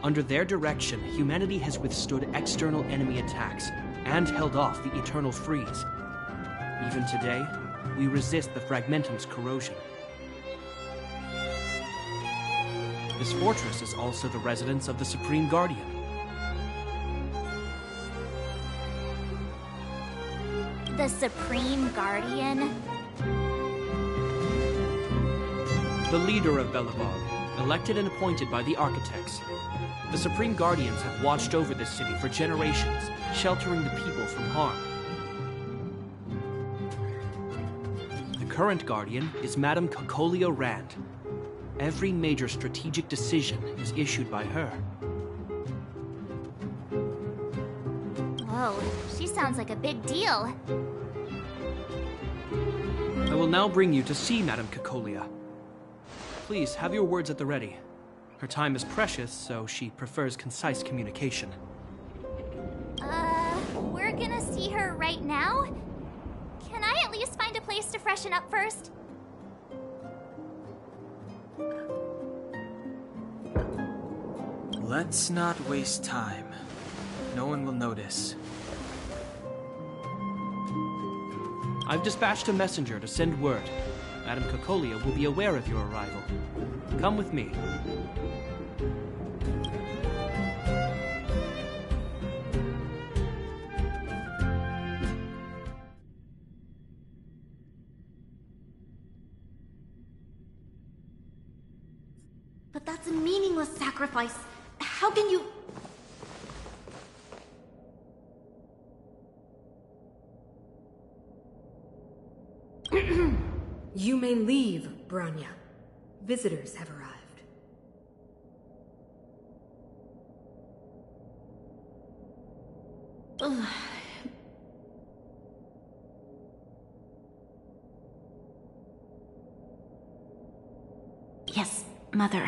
Under their direction, humanity has withstood external enemy attacks and held off the eternal freeze. Even today, we resist the fragmentum's corrosion. This fortress is also the residence of the Supreme Guardian. The Supreme Guardian? The leader of Belobog, elected and appointed by the architects. The Supreme Guardians have watched over this city for generations, sheltering the people from harm. The current Guardian is Madame Cocolia Rand. Every major strategic decision is issued by her. Whoa, she sounds like a big deal. I will now bring you to see Madame Cocolia. Please, have your words at the ready. Her time is precious, so she prefers concise communication. We're gonna see her right now? Can I at least find a place to freshen up first? Let's not waste time. No one will notice. I've dispatched a messenger to send word. Madame Cocolia will be aware of your arrival. Come with me. But that's a meaningless sacrifice. How can you... You may leave, Branya. Visitors have arrived. Yes, Mother.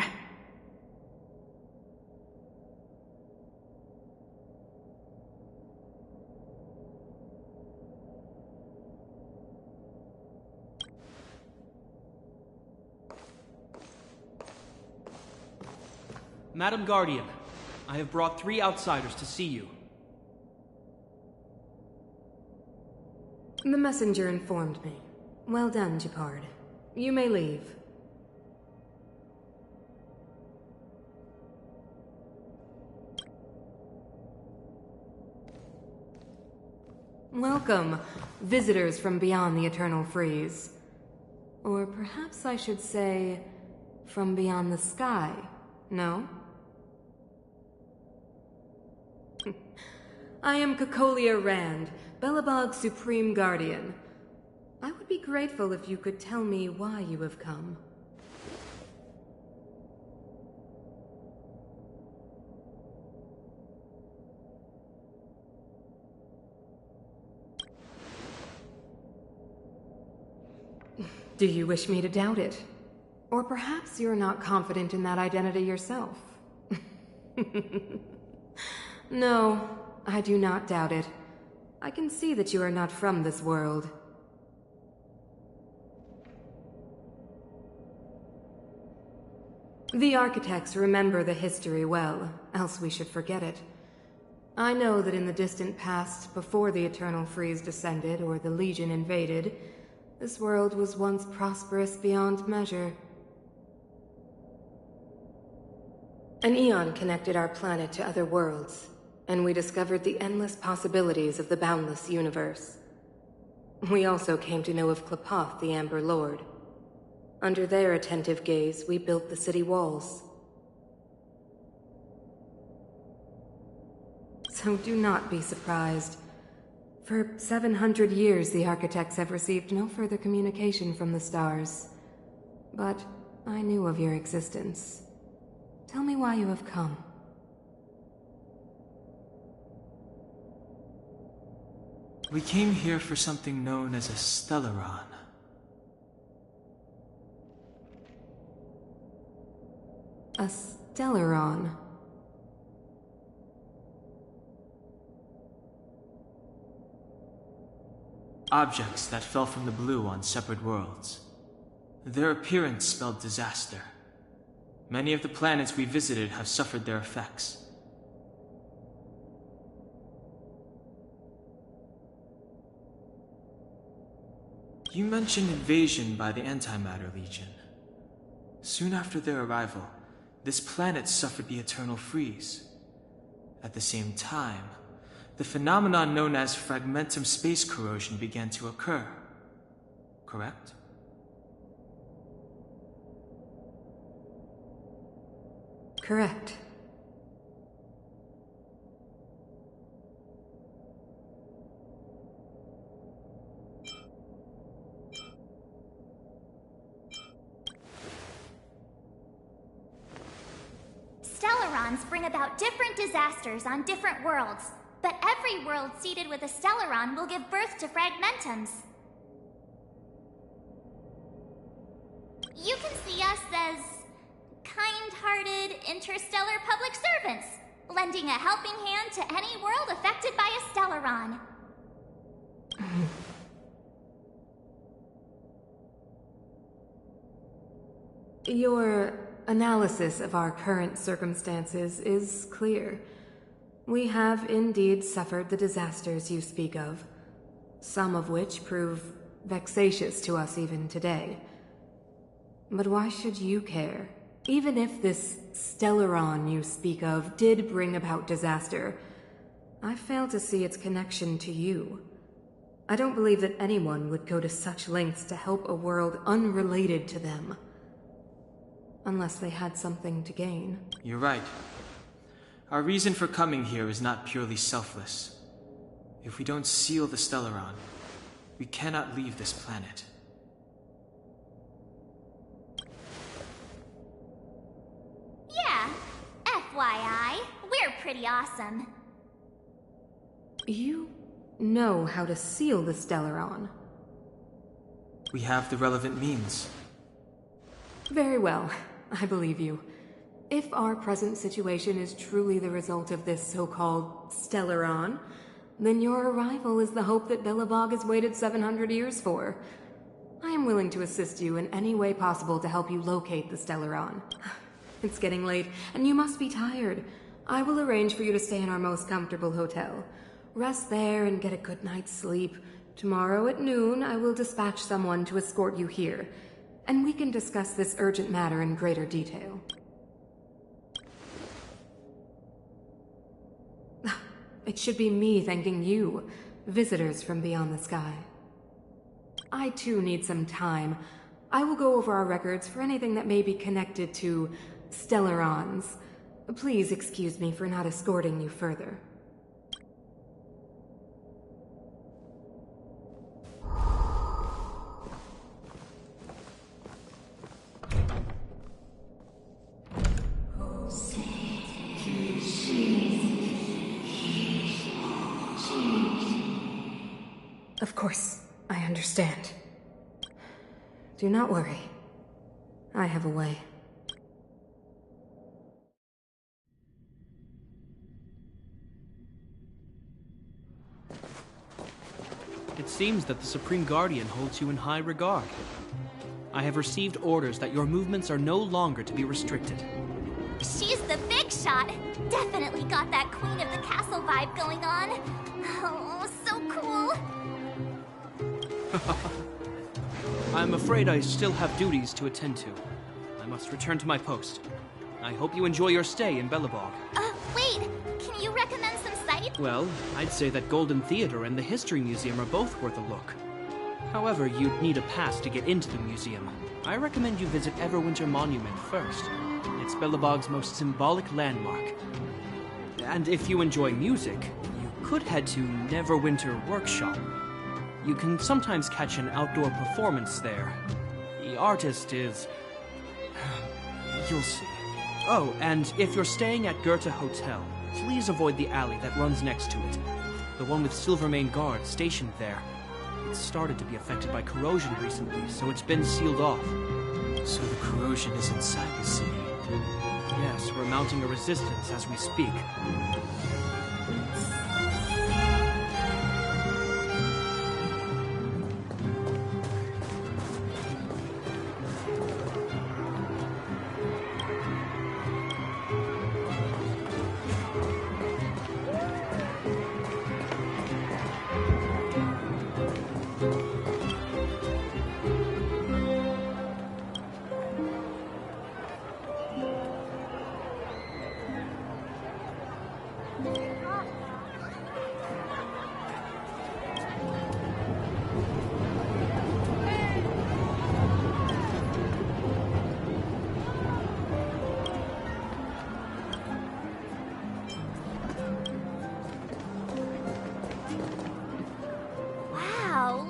Madam Guardian, I have brought 3 outsiders to see you. The messenger informed me. Well done, Gepard. You may leave. Welcome, visitors from beyond the Eternal Freeze. Or perhaps I should say, from beyond the sky, no? I am Cocolia Rand, Belobog's Supreme Guardian. I would be grateful if you could tell me why you have come. Do you wish me to doubt it? Or perhaps you're not confident in that identity yourself? No, I do not doubt it. I can see that you are not from this world. The architects remember the history well, else we should forget it. I know that in the distant past, before the Eternal Freeze descended or the Legion invaded, this world was once prosperous beyond measure. An eon connected our planet to other worlds, and we discovered the endless possibilities of the boundless universe. We also came to know of Klapoth, the Amber Lord. Under their attentive gaze, we built the city walls. So do not be surprised. For 700 years, the architects have received no further communication from the stars. But I knew of your existence. Tell me why you have come. We came here for something known as a Stellaron. A Stellaron. Objects that fell from the blue on separate worlds. Their appearance spelled disaster. Many of the planets we visited have suffered their effects. You mentioned invasion by the Antimatter Legion. Soon after their arrival, this planet suffered the eternal freeze. At the same time, the phenomenon known as fragmentum space corrosion began to occur. Correct? Correct. Stellarons bring about different disasters on different worlds, but every world seeded with a Stellaron will give birth to fragmentums. You can see us as kind-hearted interstellar public servants, lending a helping hand to any world affected by a Stellaron. Your analysis of our current circumstances is clear. We have indeed suffered the disasters you speak of, some of which prove vexatious to us even today. But why should you care? Even if this Stellaron you speak of did bring about disaster, I fail to see its connection to you. I don't believe that anyone would go to such lengths to help a world unrelated to them. Unless they had something to gain. You're right. Our reason for coming here is not purely selfless. If we don't seal the Stellaron, we cannot leave this planet. Yeah, FYI, we're pretty awesome. You know how to seal the Stellaron. We have the relevant means. Very well. I believe you. If our present situation is truly the result of this so-called Stellaron, then your arrival is the hope that Belobog has waited 700 years for. I am willing to assist you in any way possible to help you locate the Stellaron. It's getting late, and you must be tired. I will arrange for you to stay in our most comfortable hotel. Rest there and get a good night's sleep. Tomorrow at noon, I will dispatch someone to escort you here, and we can discuss this urgent matter in greater detail. It should be me thanking you, visitors from beyond the sky. I too need some time. I will go over our records for anything that may be connected to Stellarons. Please excuse me for not escorting you further. Of course, I understand. Do not worry. I have a way. It seems that the Supreme Guardian holds you in high regard. I have received orders that your movements are no longer to be restricted. She's the big shot. Definitely got that Queen of the Castle vibe going on. Oh, so cool. I'm afraid I still have duties to attend to. I must return to my post. I hope you enjoy your stay in Belobog. Wait, can you recommend some sites? Well, I'd say that Golden Theater and the History Museum are both worth a look. However, you'd need a pass to get into the museum. I recommend you visit Everwinter Monument first. It's Belobog's most symbolic landmark. And if you enjoy music, you could head to Neverwinter Workshop. You can sometimes catch an outdoor performance there. The artist is... you'll see. Oh, and if you're staying at Goethe Hotel, please avoid the alley that runs next to it. The one with Silvermane guards stationed there. It's started to be affected by corrosion recently, so it's been sealed off. So the corrosion is inside the city. Yes, we're mounting a resistance as we speak.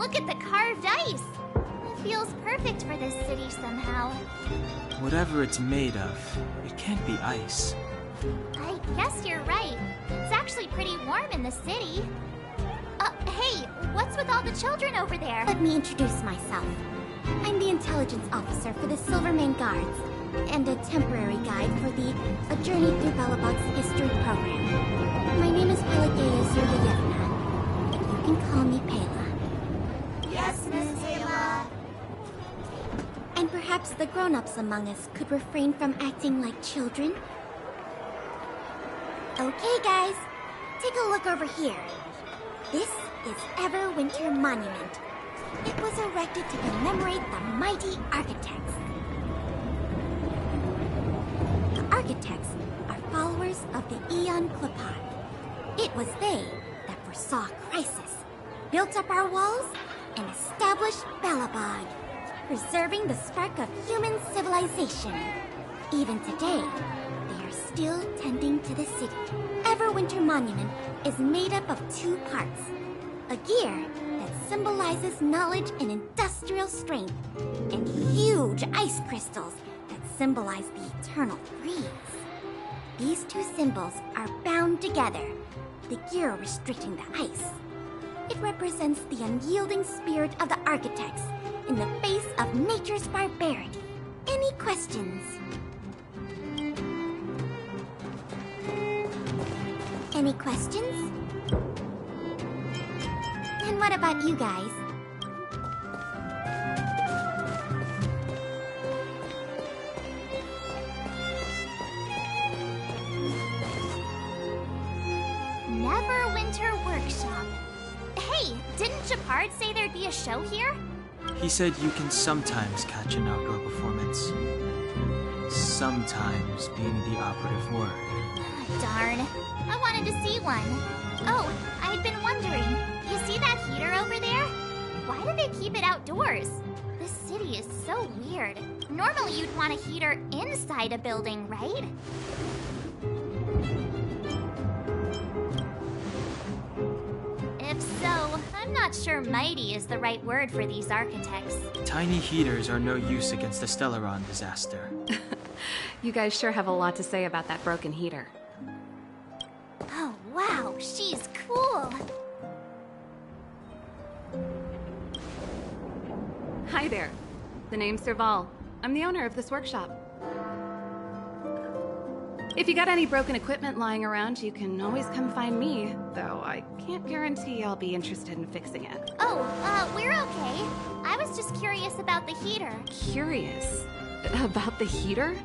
look at the carved ice! It feels perfect for this city somehow. Whatever it's made of, it can't be ice. I guess you're right. It's actually pretty warm in the city. Hey, what's with all the children over there? Let me introduce myself. I'm the intelligence officer for the Silvermane Guards, and a temporary guide for the A Journey Through Belobog's History program. My name is Pelageya Zurgayevna, but you can call me Pela. Yes, Miss Taylor. And perhaps the grown-ups among us could refrain from acting like children. Okay, guys, take a look over here. This is Everwinter Monument. It was erected to commemorate the mighty architects. The architects are followers of the Aeon Klapat. It was they that foresaw crisis, built up our walls, and established Belobog, preserving the spark of human civilization. Even today, they are still tending to the city. Everwinter Monument is made up of 2 parts. A gear that symbolizes knowledge and industrial strength, and huge ice crystals that symbolize the eternal freeze. These 2 symbols are bound together, the gear restricting the ice. It represents the unyielding spirit of the architects in the face of nature's barbarity. Any questions? Any questions? And what about you guys? Neverwinter Workshop. Hey, didn't Shepard say there'd be a show here? He said you can sometimes catch an outdoor performance. Sometimes being the operative word. Darn. I wanted to see one. Oh, I'd been wondering. You see that heater over there? Why do they keep it outdoors? This city is so weird. Normally you'd want a heater inside a building, right? If so, I'm not sure mighty is the right word for these architects. Tiny heaters are no use against the Stellaron disaster. You guys sure have a lot to say about that broken heater. Oh, wow, she's cool. Hi there. The name's Serval. I'm the owner of this workshop. If you got any broken equipment lying around, you can always come find me, though I can't guarantee I'll be interested in fixing it. Oh, we're okay. I was just curious about the heater. Curious? About the heater?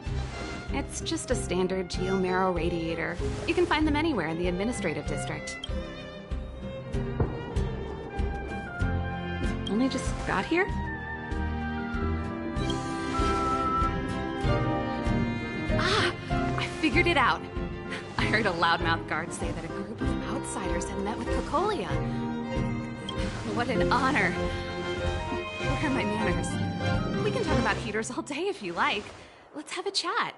It's just a standard geomarrow radiator. You can find them anywhere in the administrative district. Only just got here? Ah! I figured it out. I heard a loudmouth guard say that a group of outsiders had met with Cocolia. What an honor. Where are my manners? We can talk about heaters all day if you like. Let's have a chat.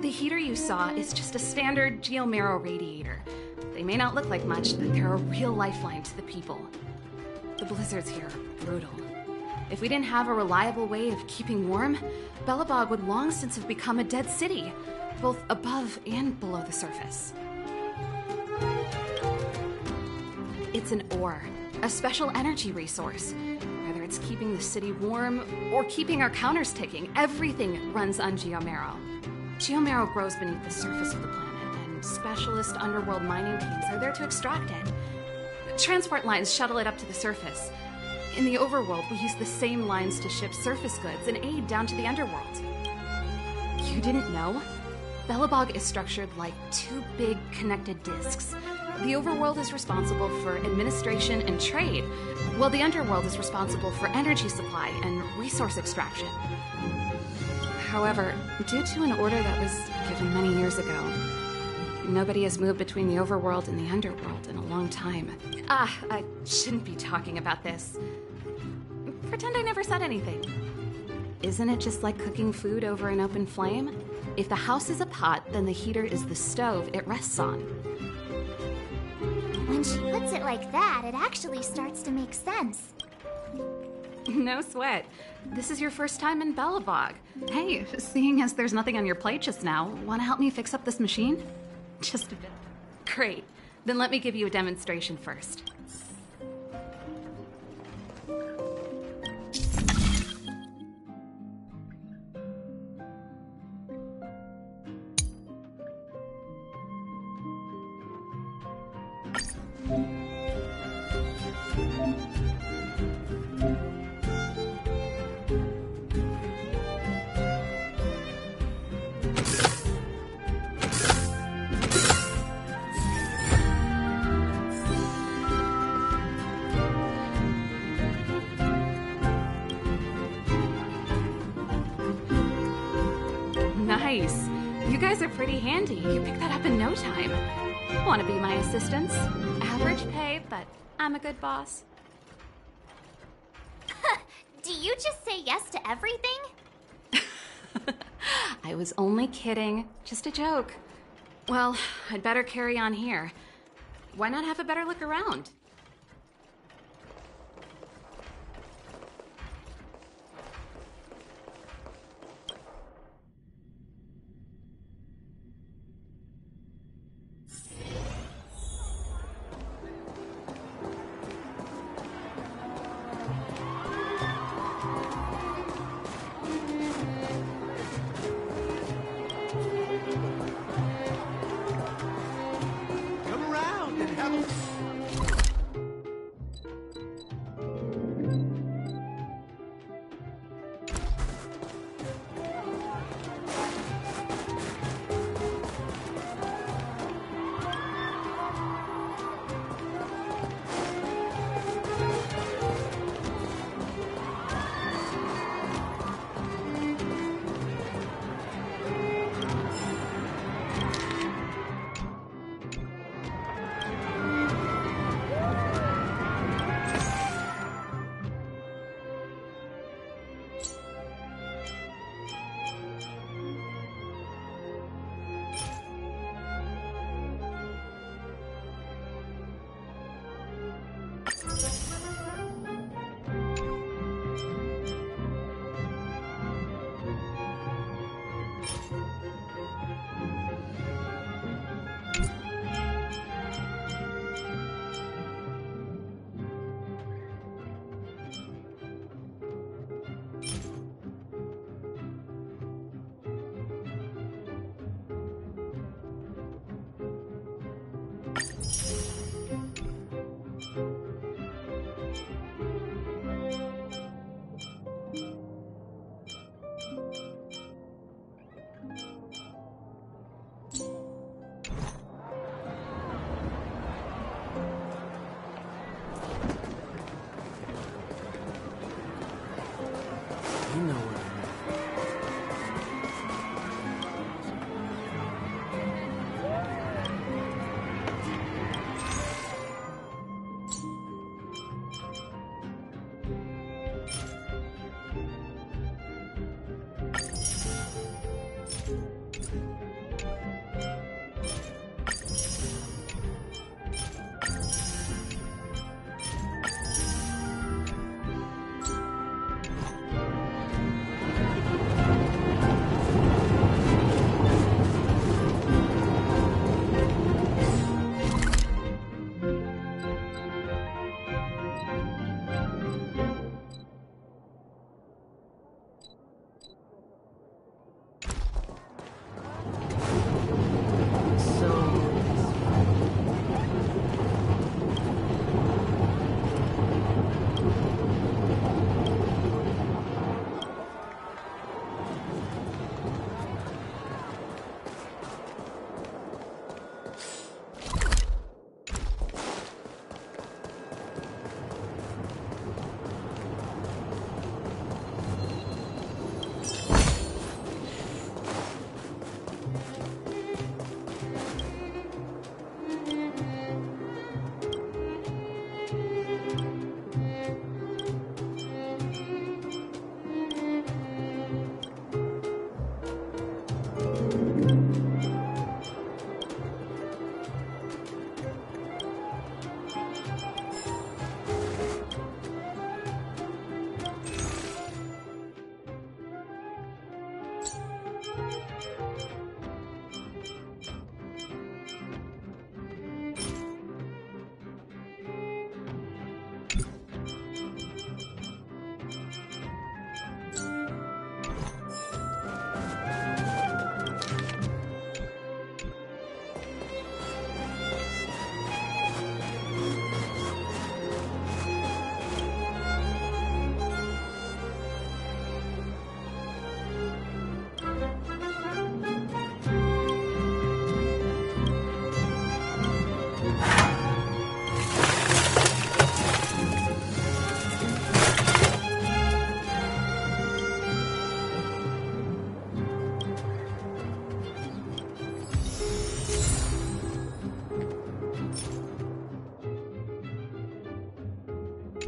The heater you saw is just a standard geomarrow radiator. They may not look like much, but they're a real lifeline to the people. The blizzards here are brutal. If we didn't have a reliable way of keeping warm, Belobog would long since have become a dead city, both above and below the surface. It's an ore, a special energy resource. Whether it's keeping the city warm or keeping our counters ticking, everything runs on geomarrow. Geomarrow grows beneath the surface of the planet, and specialist underworld mining teams are there to extract it. Transport lines shuttle it up to the surface. In the overworld, we use the same lines to ship surface goods and aid down to the underworld. You didn't know? Belobog is structured like two big connected disks. The overworld is responsible for administration and trade, while the underworld is responsible for energy supply and resource extraction. However, due to an order that was given many years ago, nobody has moved between the overworld and the underworld in a long time. I shouldn't be talking about this. Pretend I never said anything. Isn't it just like cooking food over an open flame? If the house is a pot, then the heater is the stove it rests on. When she puts it like that, it actually starts to make sense. No sweat. This is your first time in Belobog. Hey, seeing as there's nothing on your plate just now, want to help me fix up this machine? Just a bit. Great. Then let me give you a demonstration first. Nice. You guys are pretty handy. You picked that up in no time. Want to be my assistants? Average pay, but I'm a good boss. Do you just say yes to everything? I was only kidding. Just a joke. Well, I'd better carry on here. Why not have a better look around? Come around and have a... You know where I'm at.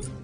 Come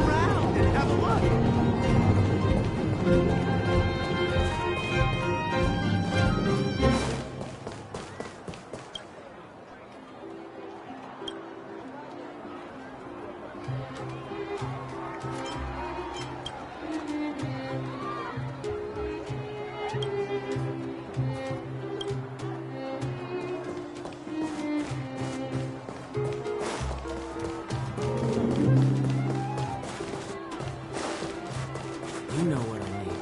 around and have a look. You know what I mean.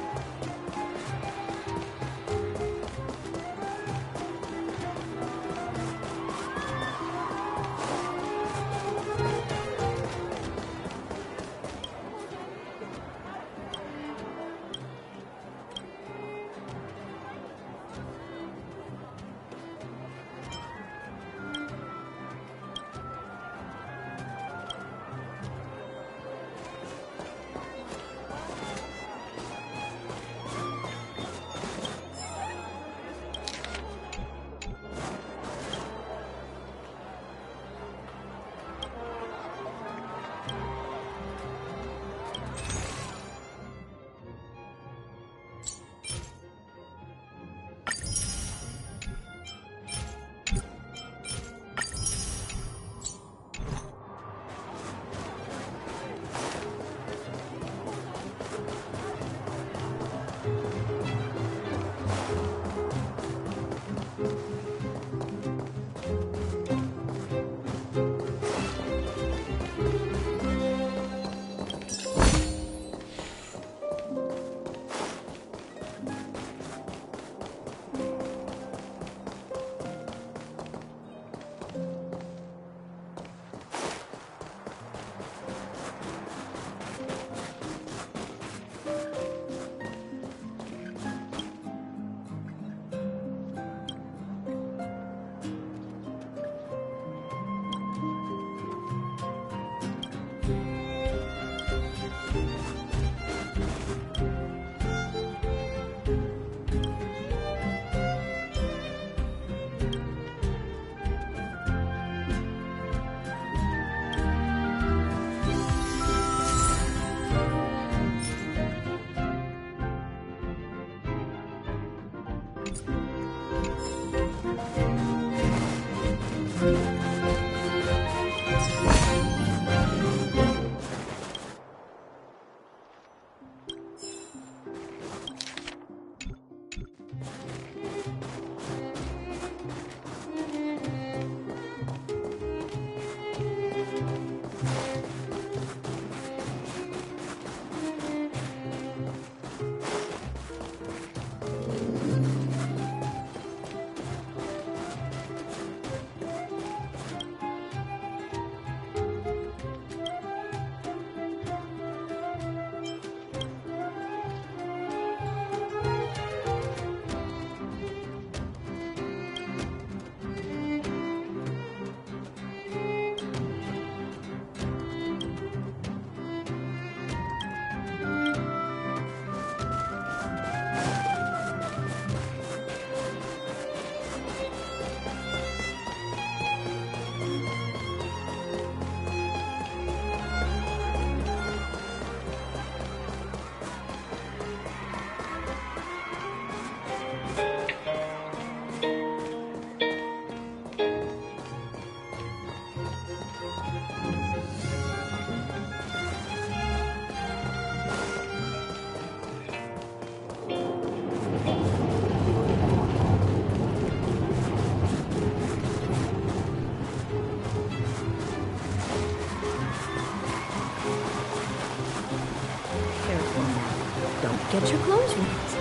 Don't get your clothes wet.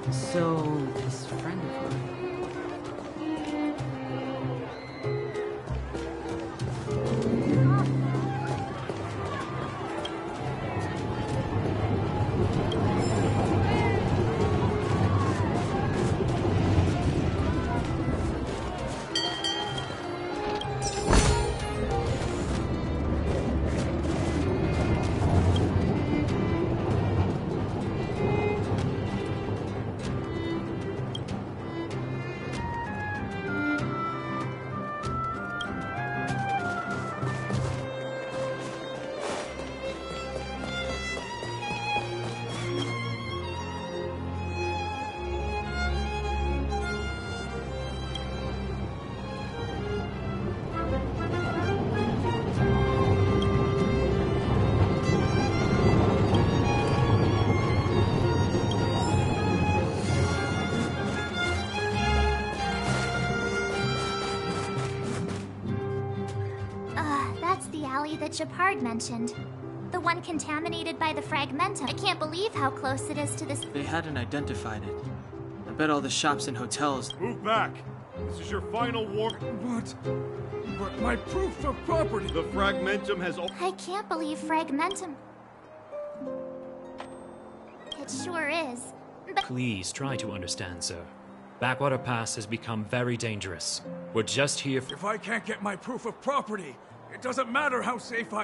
So, this friend of mine... That's the alley that Shepard mentioned. The one contaminated by the fragmentum. I can't believe how close it is to this. They hadn't identified it. I bet all the shops and hotels... Move back! This is your final warning. What? But my proof of property! The fragmentum has... I can't believe fragmentum. It sure is. But Please try to understand, sir. Backwater Pass has become very dangerous. We're just here for... If I can't get my proof of property, it doesn't matter how safe I...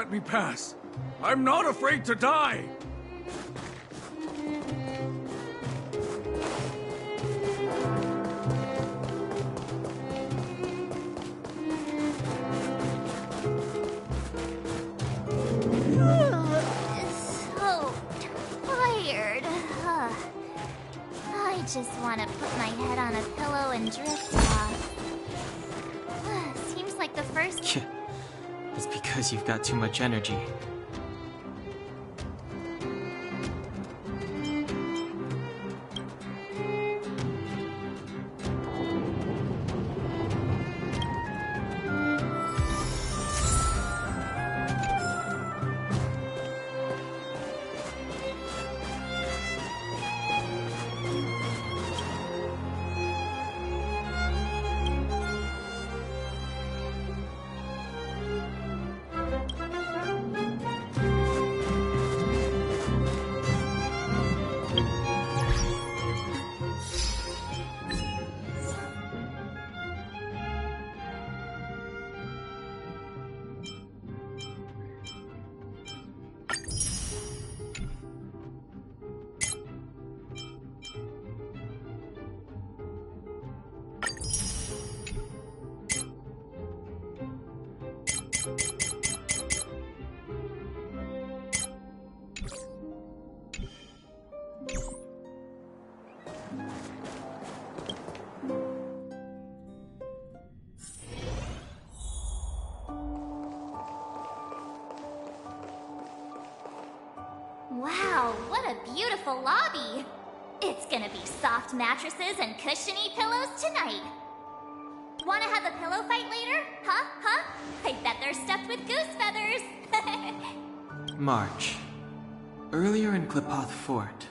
Let me pass. I'm not afraid to die! so tired. I just want to put my head on a pillow and drift off. Seems like the first... It's because you've got too much energy. Wow, what a beautiful lobby! It's gonna be soft mattresses and cushiony pillows tonight. Wanna have a pillow fight later? Huh? Huh? I bet they're stuffed with goose feathers! March. Earlier in Klipoth Fort.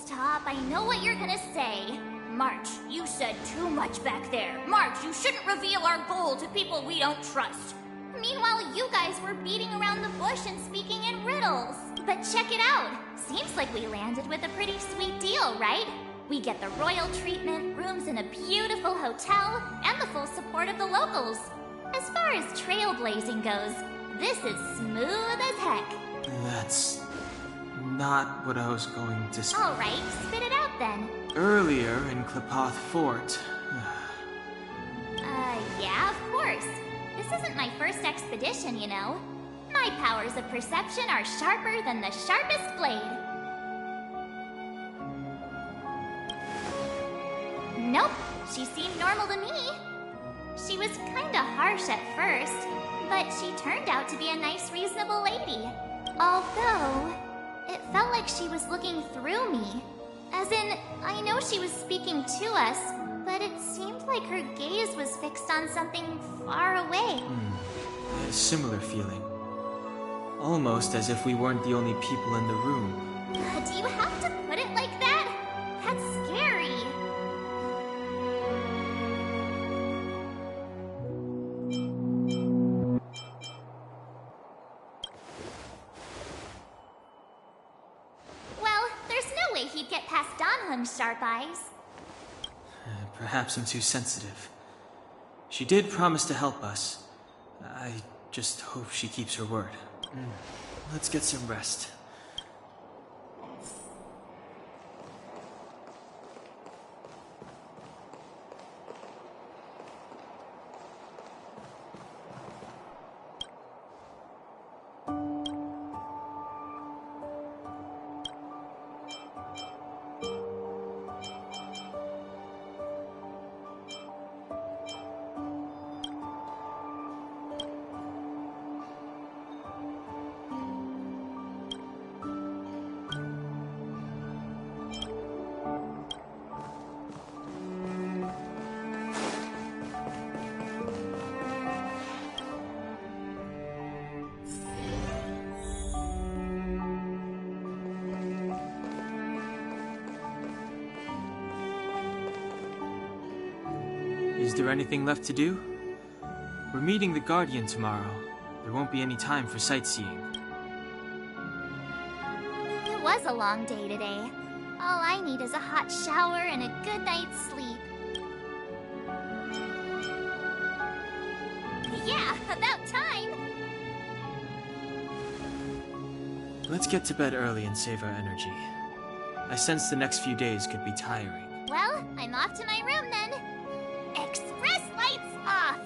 Stop, I know what you're gonna say. March, you said too much back there. March, you shouldn't reveal our goal to people we don't trust. Meanwhile, you guys were beating around the bush and speaking in riddles. But check it out. Seems like we landed with a pretty sweet deal, right? We get the royal treatment, rooms in a beautiful hotel, and the full support of the locals. As far as trailblazing goes, this is smooth as heck. That's not what I was going to say. Alright, spit it out then. Earlier in Klipoth Fort. Yeah, of course. This isn't my first expedition, you know. My powers of perception are sharper than the sharpest blade. Nope, she seemed normal to me. She was kinda harsh at first, but she turned out to be a nice, reasonable lady. Although, it felt like she was looking through me. As in, I know she was speaking to us, but it seemed like her gaze was fixed on something far away. A similar feeling. Almost as if we weren't the only people in the room. Do you have to put it like that? That's scary. Well, there's no way he'd get past Donhung's sharp eyes. Perhaps I'm too sensitive. She did promise to help us. I just hope she keeps her word. Let's get some rest. Is there anything left to do? We're meeting the Guardian tomorrow. There won't be any time for sightseeing. It was a long day today. All I need is a hot shower and a good night's sleep. Yeah, about time! Let's get to bed early and save our energy. I sense the next few days could be tiring. Well, I'm off to my room then. Express lights off!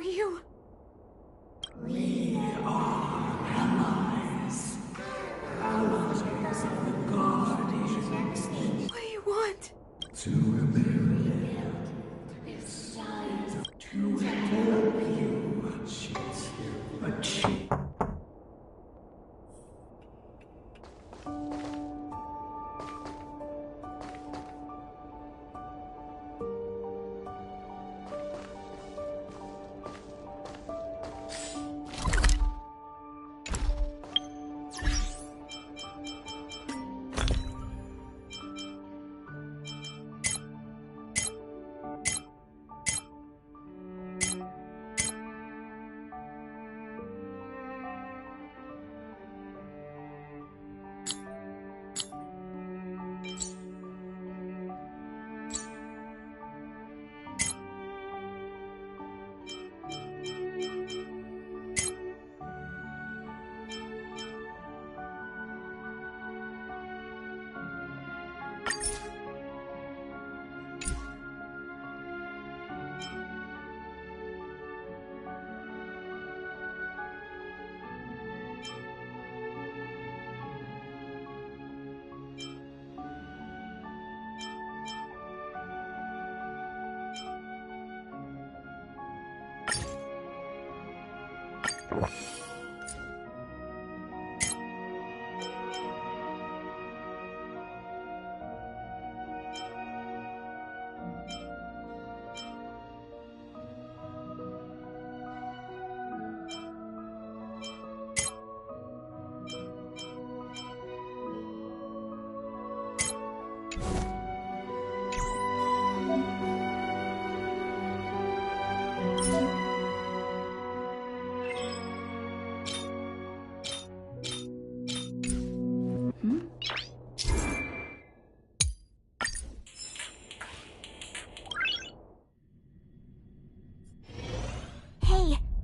are you? We are allies. Allies of the Guardians. What do you want? To build this side to help you. She's here, but she.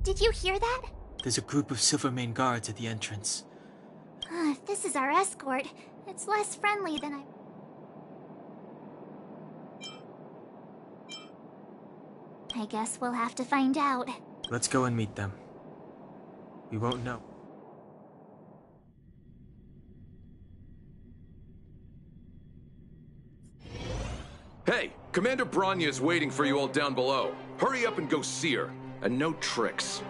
Did you hear that? There's a group of Silvermane guards at the entrance. If this is our escort, it's less friendly than I guess we'll have to find out. Let's go and meet them. We won't know. Hey, Commander Bronya is waiting for you all down below. Hurry up and go see her. And no tricks.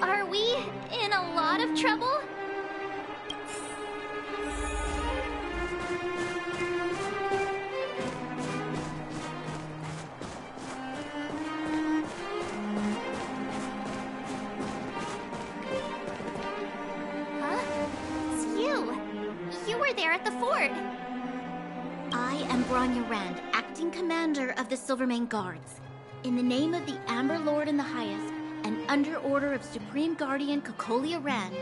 Are we in a lot of trouble? Huh? It's you. You were there at the fort. I am Bronya Rand, acting commander of the Silvermane Guards. In the name of the Amber Lord and the Highest, and under order of Supreme Guardian Cocolia Rand,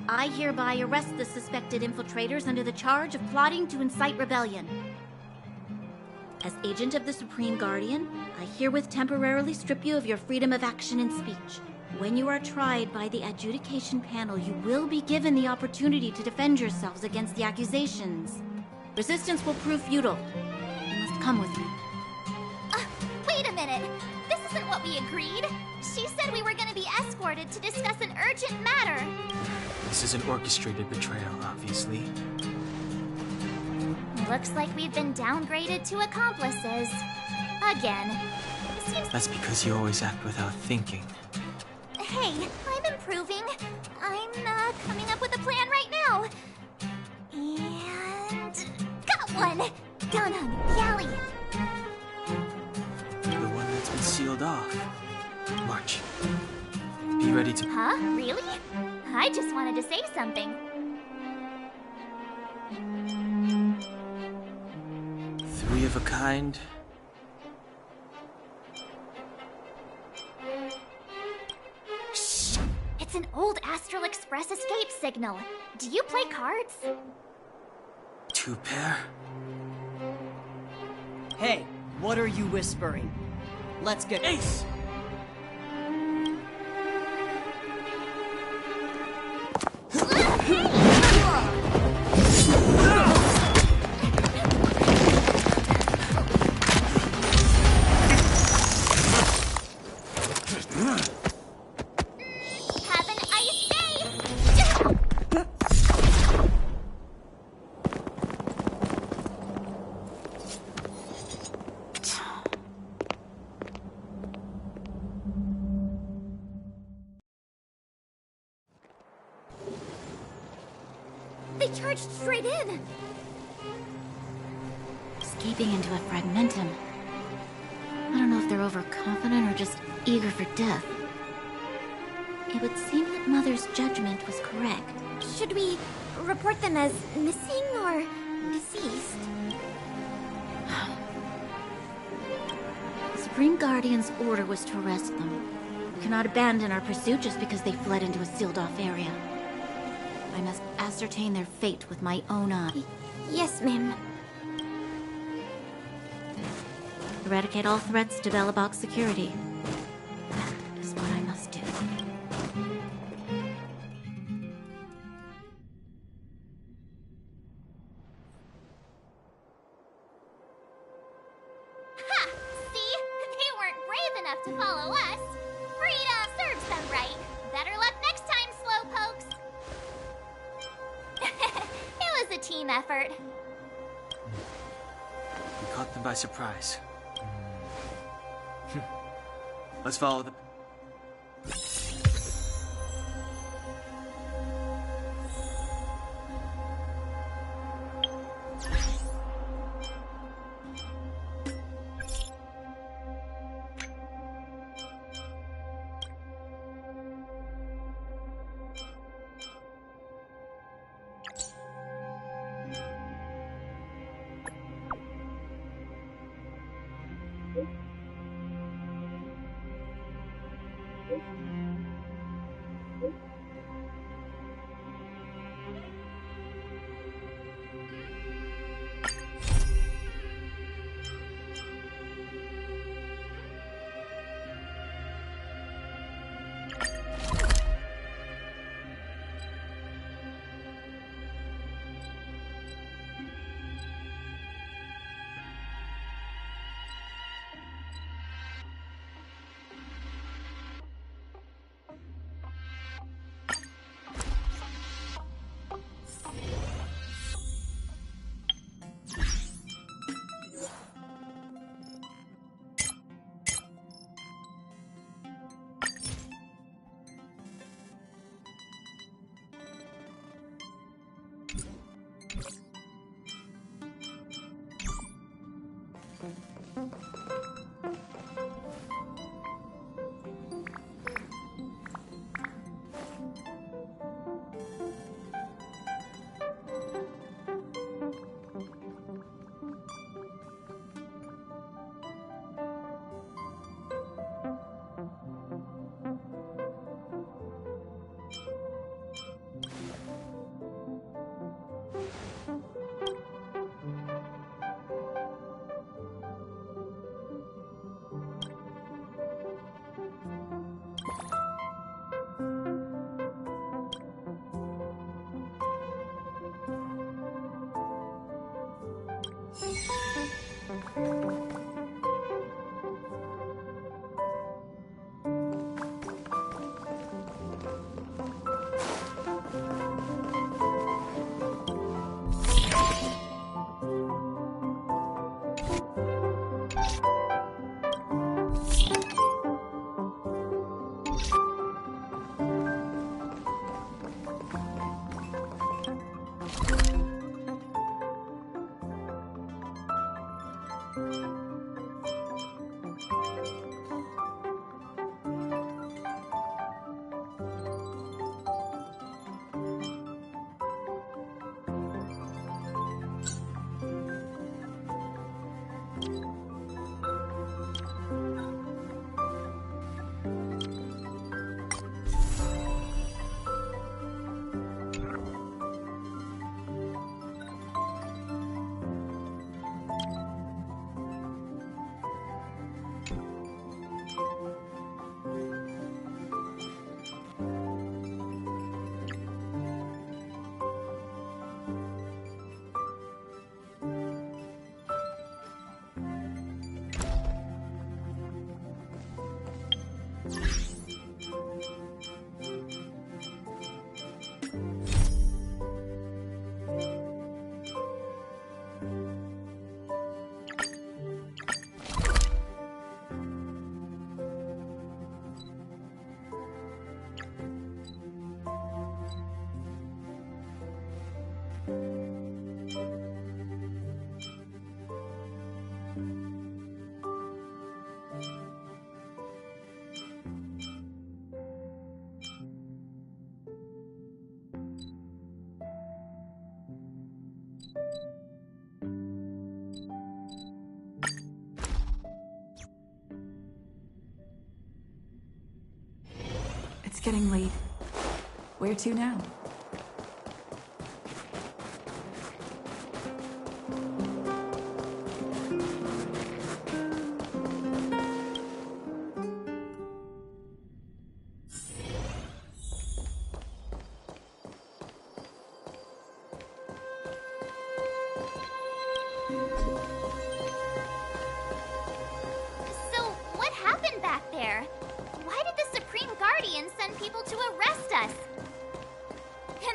I hereby arrest the suspected infiltrators under the charge of plotting to incite rebellion. As agent of the Supreme Guardian, I herewith temporarily strip you of your freedom of action and speech. When you are tried by the adjudication panel, you will be given the opportunity to defend yourselves against the accusations. Resistance will prove futile. You must come with me. Wait a minute! This isn't what we agreed! She said we were gonna be escorted to discuss an urgent matter! This is an orchestrated betrayal, obviously. Looks like we've been downgraded to accomplices. Again. That's because you always act without thinking. Hey, I'm improving. I'm coming up with a plan right now. And... got one! Gunhung Galley! The one that's been sealed off. March. Be ready to... Huh? Really? I just wanted to say something. Three of a kind. Shh! It's an old Astral Express escape signal. Do you play cards? Two pair? Hey, what are you whispering? Let's get... Ace! They charged straight in! Escaping into a fragmentum. I don't know if they're overconfident or just eager for death. It would seem that Mother's judgment was correct. Should we report them as missing or deceased? The Supreme Guardian's order was to arrest them. We cannot abandon our pursuit just because they fled into a sealed-off area. I must ascertain their fate with my own eye. Yes, ma'am. Eradicate all threats to Belobog's security. That is what I must do. Ha! See? They weren't brave enough to follow us. Freedom serves them right. Better luck next time, slowpokes. It was a team effort. We caught them by surprise. Let's follow them. It's getting late. Where to now? So, what happened back there? Why did the Supreme Guardian send people to arrest us?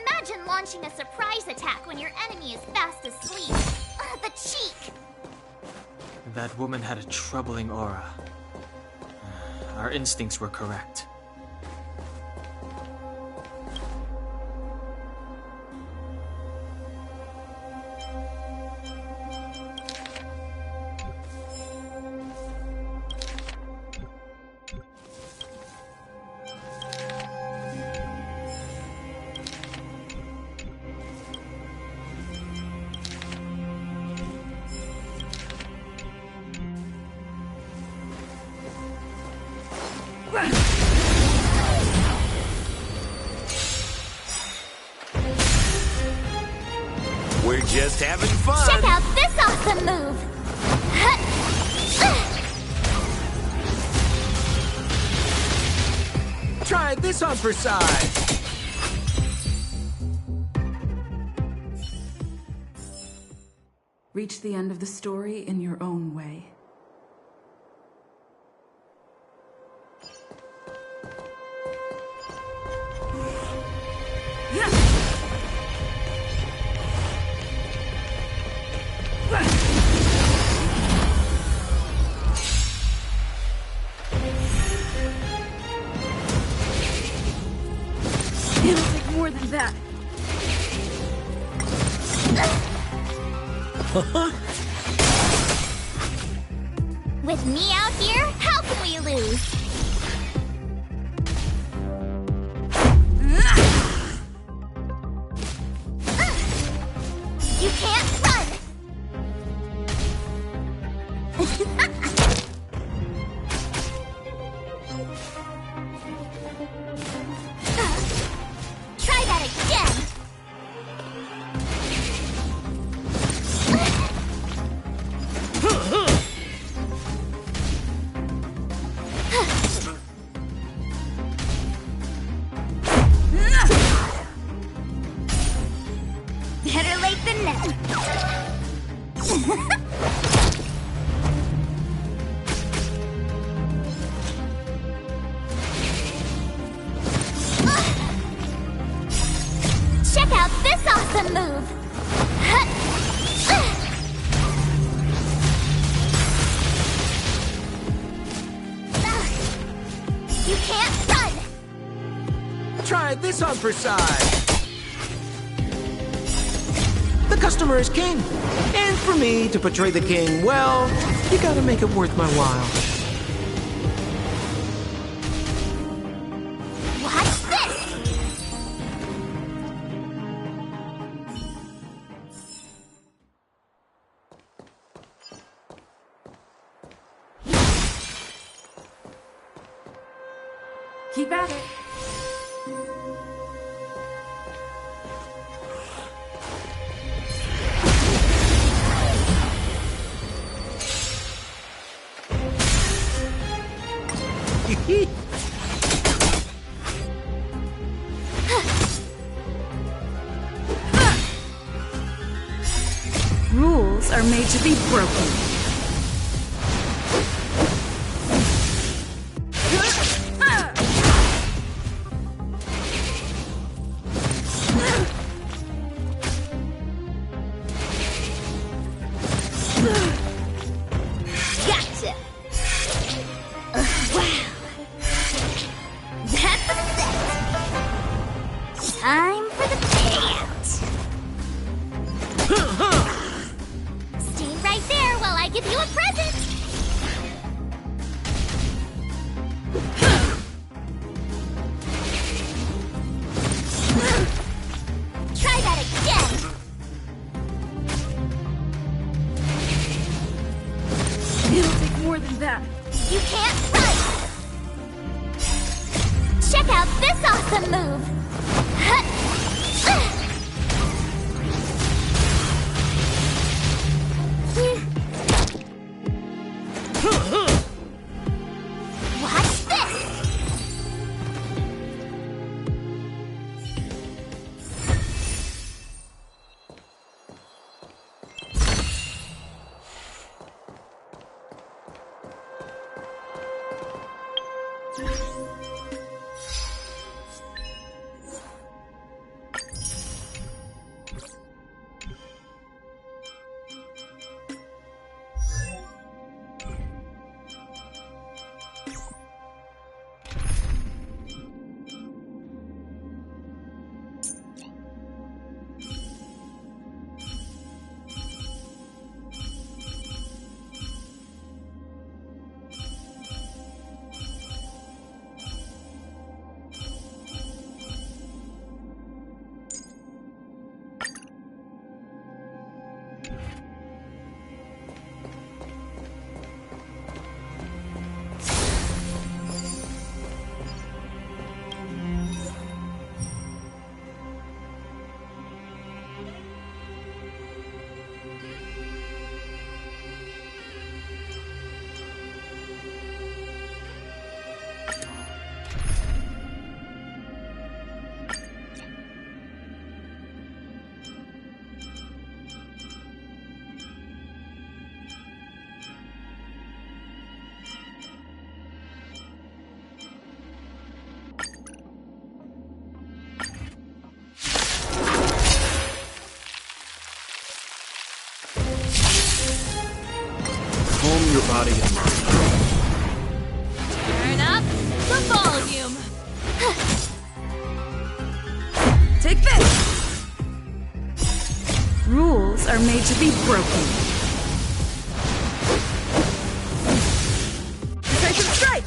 Imagine launching a surprise attack when your enemy is fast asleep. The cheek! That woman had a troubling aura. Our instincts were correct. We're just having fun. Check out this awesome move! Try this on for size. Reach the end of the story in your own way. It'll take more than that. With me out here, how can we lose? You can't run! Try that again! Better late than never. Check out this awesome move! You can't run! Try this on for size. The customer is king. And for me to portray the king, well, you gotta make it worth my while. Watch this! Keep at it. Rules are made to be broken. Gotcha! Wow! That's a set! Time for the payout! Stay right there while I give you a present! Try that again! than that. You can't run! Check out this awesome move! Watch this! Calm your body and mind. Turn up the volume. Take this! Rules are made to be broken. Decisive strike!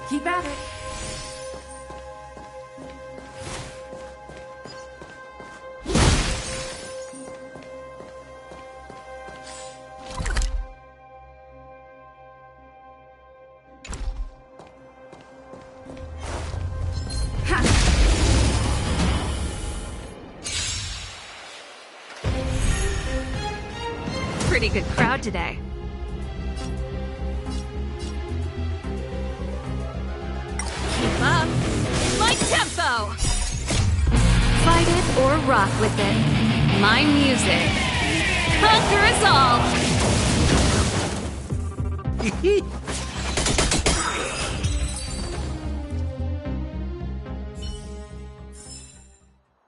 Keep at it. Pretty good crowd today. Keep up in my tempo! Fight it or rock with it. My music. Conquer us all!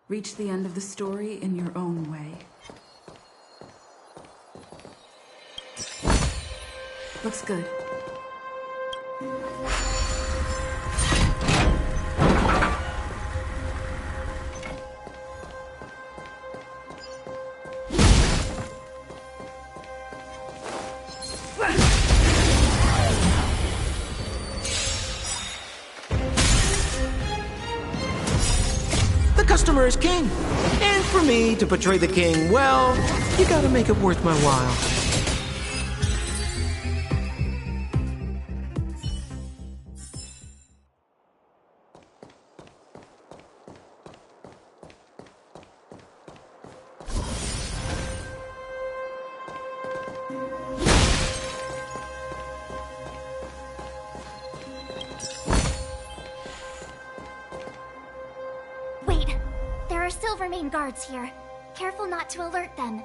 Reach the end of the story in your own way. Looks good. The customer is king. And for me to portray the king, well, you gotta make it worth my while. Silvermane guards here. Careful not to alert them.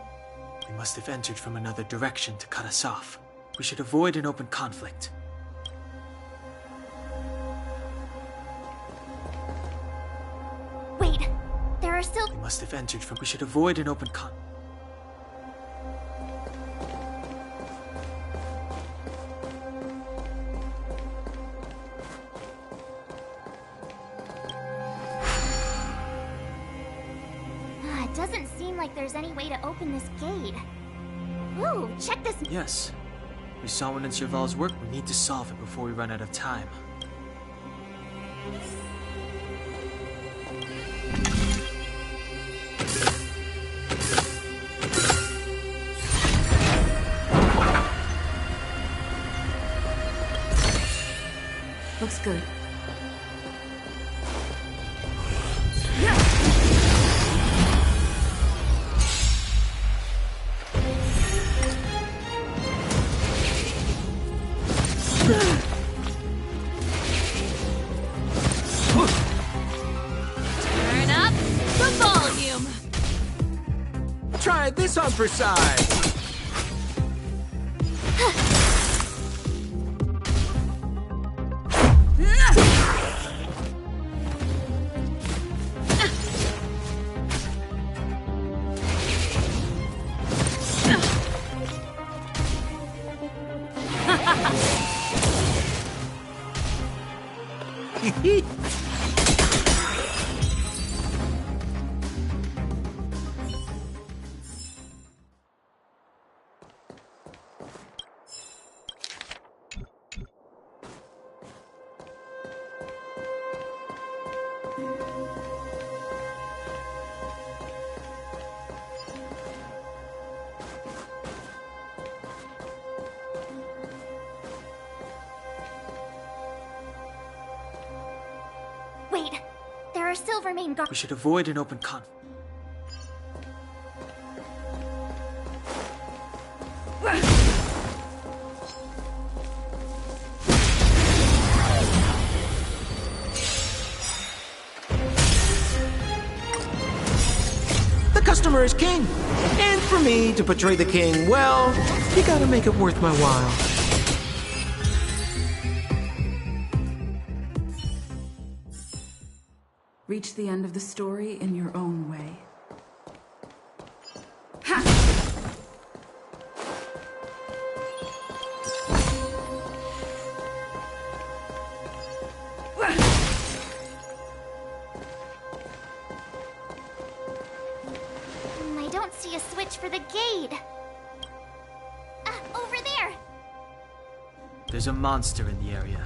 They must have entered from another direction to cut us off. We should avoid an open conflict. Wait, there are still... They must have entered from... We should avoid an open con... seem like there's any way to open this gate. Ooh, check this. Yes. We saw one in Serval's work. We need to solve it before we run out of time. Looks good. Turn up the volume. Try this on for size. Wait, there are Silvermane guards. We should avoid an open conflict. The customer is king. And for me to portray the king, well, you gotta make it worth my while. Reach the end of the story in your own way. I don't see a switch for the gate. Over there. There's a monster in the area.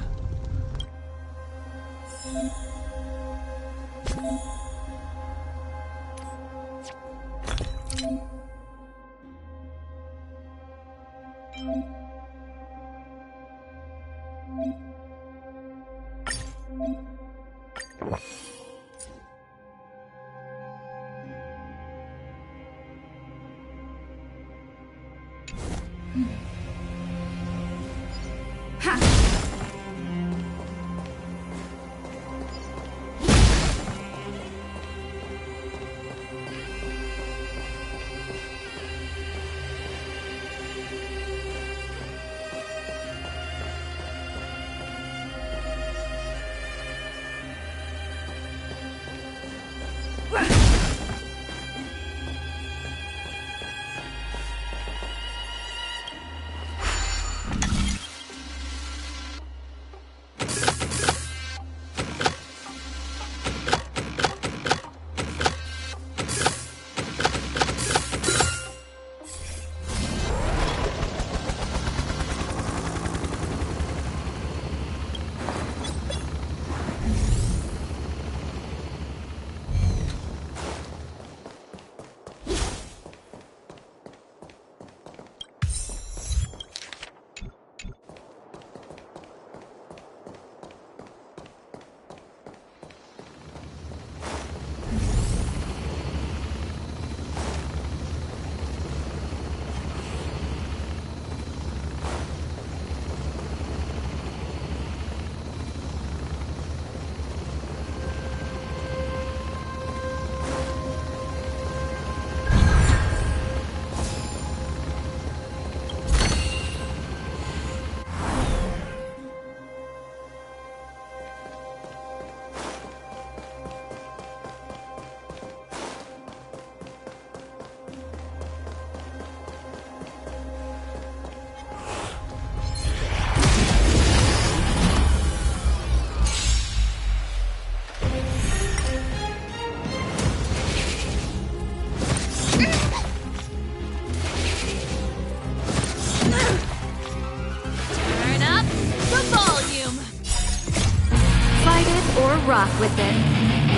rock with it.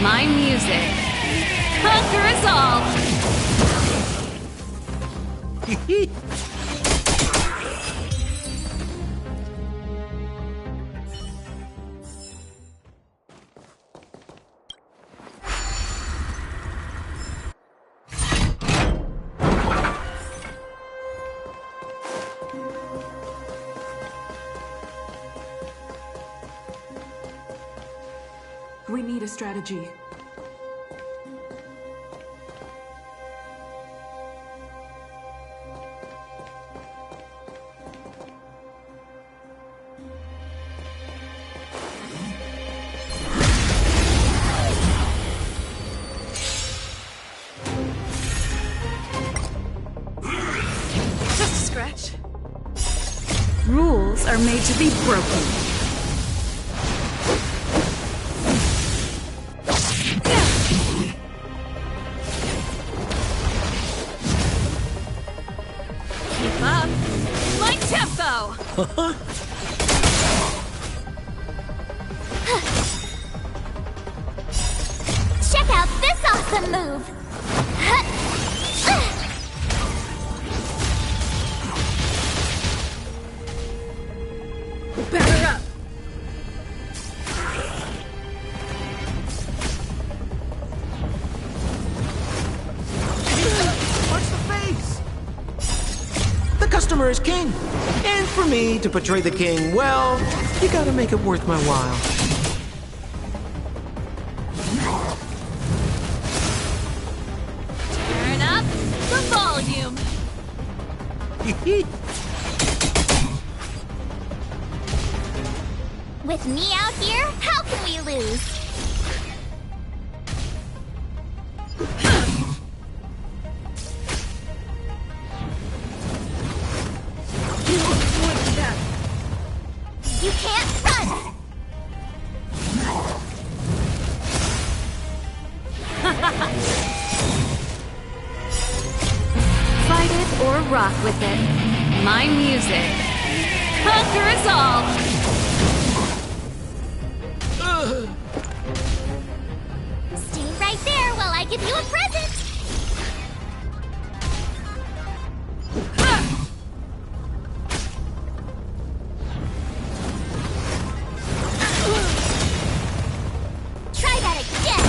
My music conquers all! We need a strategy. Just a scratch. Rules are made to be broken. Check out this awesome move! Batter up! Watch the face! The customer is king! And for me to portray the king, well, you gotta make it worth my while. Turn up the volume! With me out here, how can we lose? You can't run! Fight it or rock with it. My music conquers all! Stay right there while I give you a present! Try that again!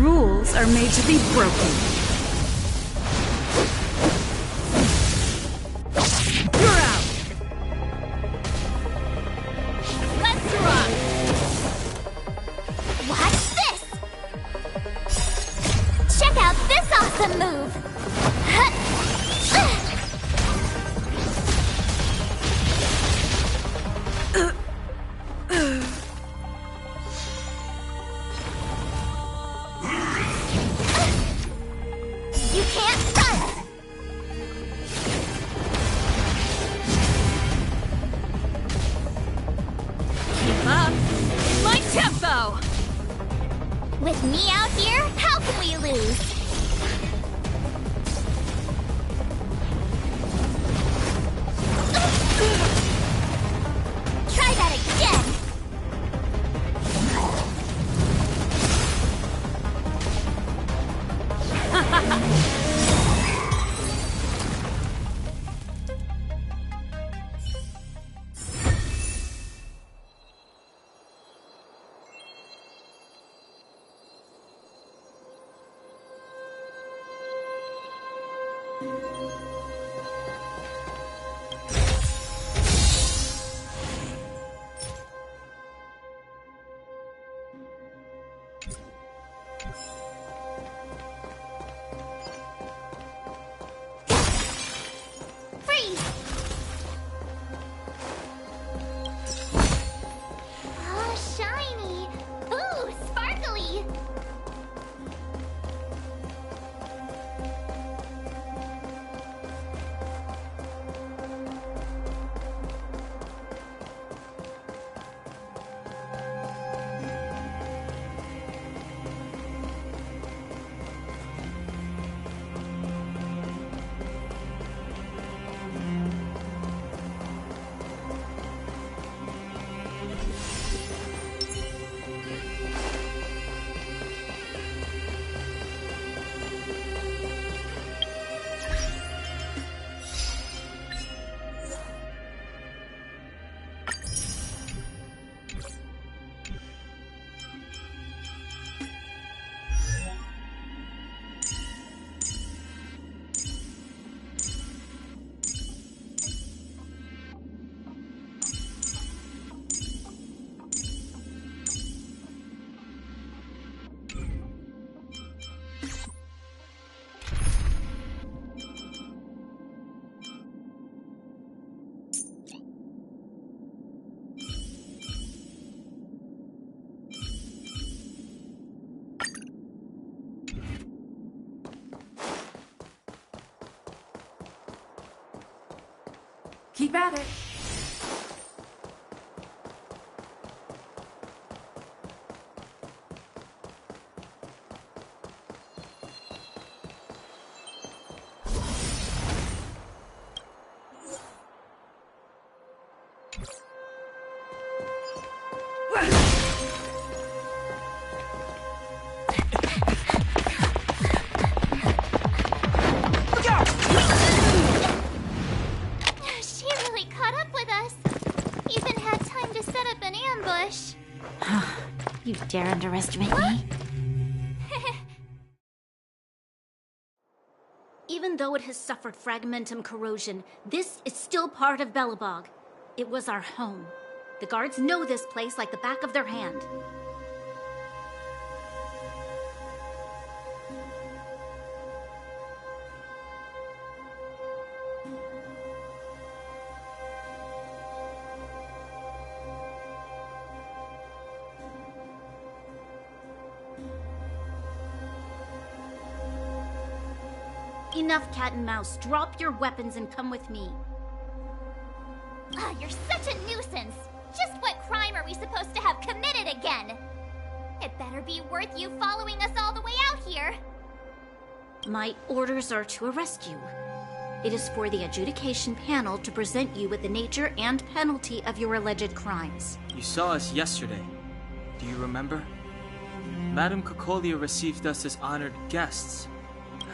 Rules are made to be broken. You're out! Let's rock! Watch this! Check out this awesome move! You can't run! Keep up my tempo! With me out here, how can we lose? Try that again! Freeze! Oh, shiny! Ooh, sparkly! Keep at it. She really caught up with us. Even had time to set up an ambush. You dare underestimate me? Even though it has suffered fragmentum corrosion, this is still part of Belobog. It was our home. The guards know this place like the back of their hand. Enough cat and mouse. Drop your weapons and come with me. You're such a nuisance. Just what crime are we supposed to have committed again? It better be worth you following us all the way out here. My orders are to arrest you. It is for the adjudication panel to present you with the nature and penalty of your alleged crimes. You saw us yesterday. Do you remember? Madame Cocolia received us as honored guests.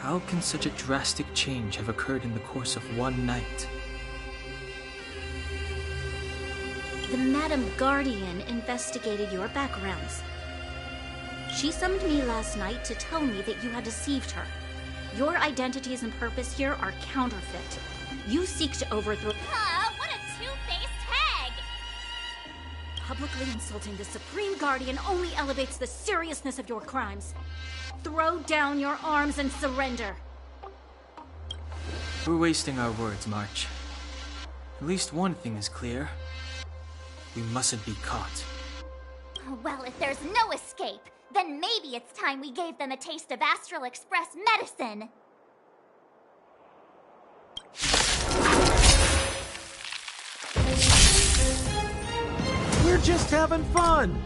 How can such a drastic change have occurred in the course of one night? The Madam Guardian investigated your backgrounds. She summoned me last night to tell me that you had deceived her. Your identities and purpose here are counterfeit. You seek to overthrow... What a two-faced hag! Publicly insulting the Supreme Guardian only elevates the seriousness of your crimes. Throw down your arms and surrender. We're wasting our words, March. At least one thing is clear. We mustn't be caught. Well, if there's no escape, then maybe it's time we gave them a taste of Astral Express medicine. We're just having fun!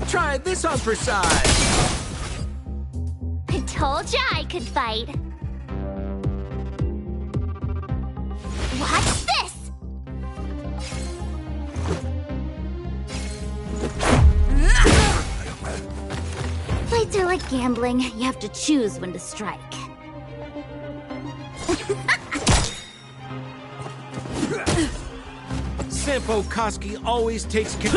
Try this on for size! I told ya I could fight. What's this? Fights are like gambling. You have to choose when to strike. Sampo Koski always takes care.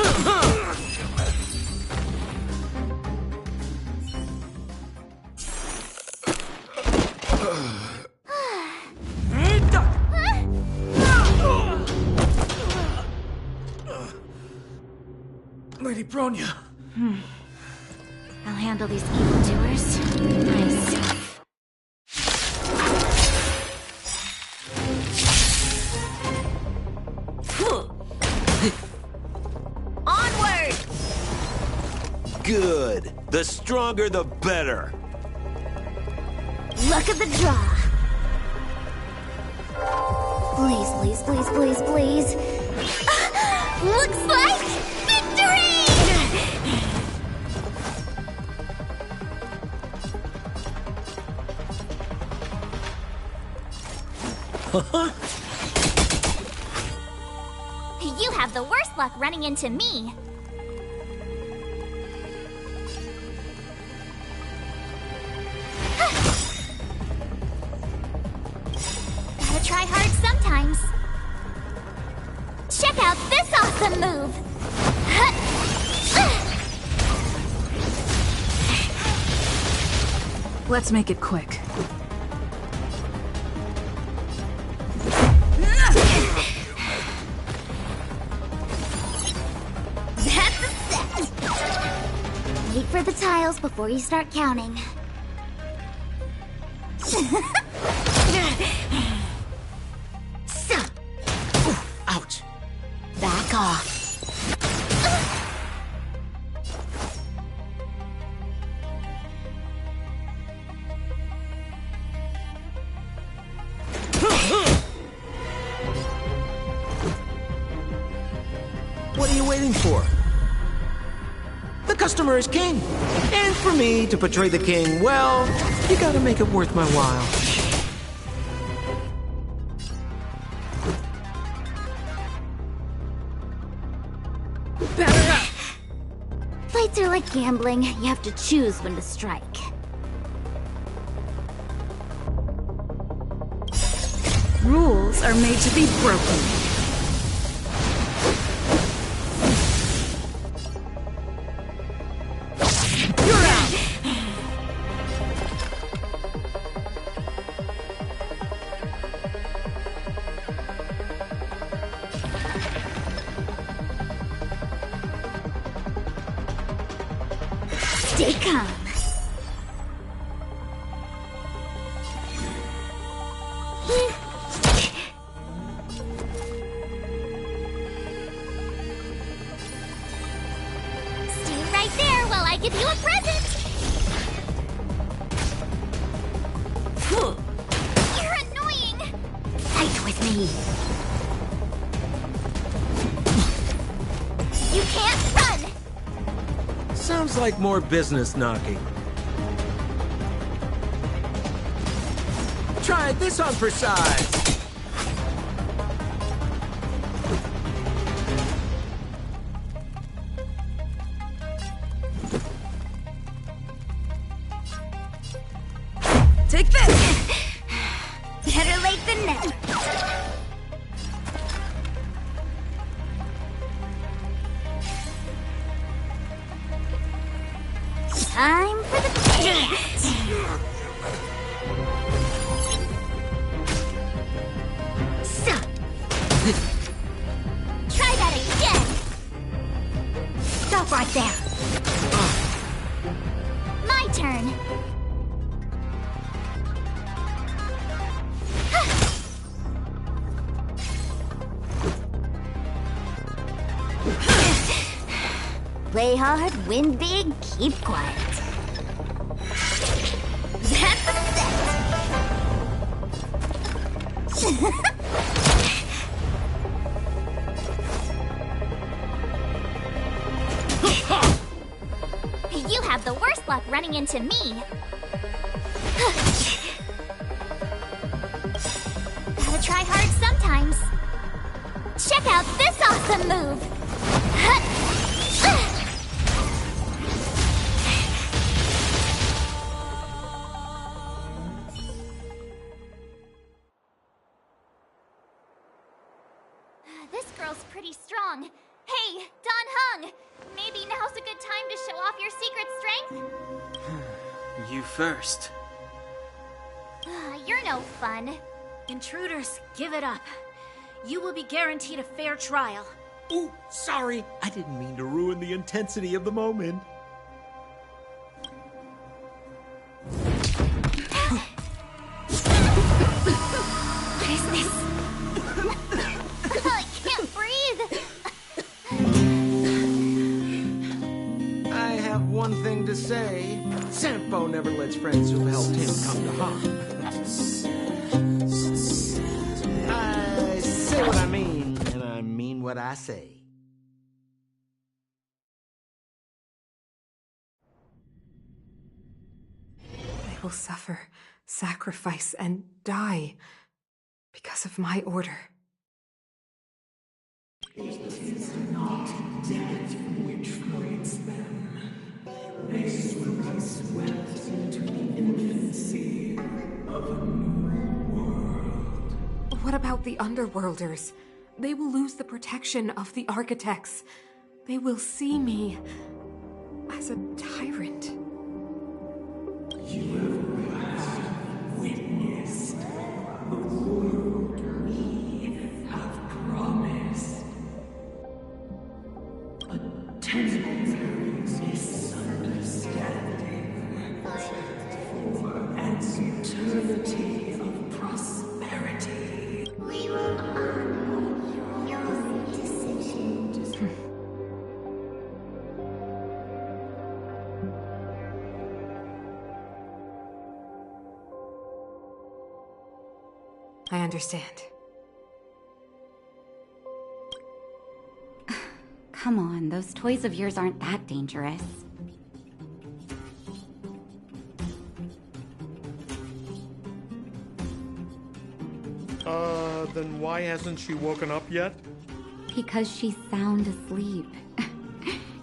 Lady Bronya! I'll handle these evildoers. Nice. Onward! Good. The stronger, the better. Luck of the draw. Please, please, please, please, please. Looks like victory! You have the worst luck running into me. Gotta try hard sometimes. Check out this awesome move! Let's make it quick. That's a set! Wait for the tiles before you start counting. Ouch. Back off. What are you waiting for? The customer is king. And for me to portray the king, well, you gotta make it worth my while. Fights are like gambling. You have to choose when to strike. Rules are made to be broken. You're out! Stay calm. Stay right there while I give you a present! You're annoying! Fight with me. You can't run! Sounds like more business knocking. Try this on for size. Take this! Better late than never. Time for the dance! So. Try that again! Stop right there. My turn! Play hard, win big, keep quiet. That's a set. You have the worst luck running into me. Gotta try hard sometimes. Check out this awesome move! This girl's pretty strong. Hey, Don Hung! Maybe now's a good time to show off your secret strength? You first. You're no fun. Intruders, give it up. You will be guaranteed a fair trial. Ooh, sorry. I didn't mean to ruin the intensity of the moment. What is this? I can't breathe! I have one thing to say. Sampo never lets friends who've helped him come to harm. I say what I mean, and I mean what I say. They will suffer, sacrifice, and die because of my order. It is not death which creates them. They will swept into the infancy of a new world. What about the Underworlders? They will lose the protection of the Architects. They will see me as a tyrant. You have witnessed the world we have promised. A temporary misunderstanding for an eternity of prosperity. We will honor your decision. I understand. come on, those toys of yours aren't that dangerous. Then why hasn't she woken up yet? Because she's sound asleep.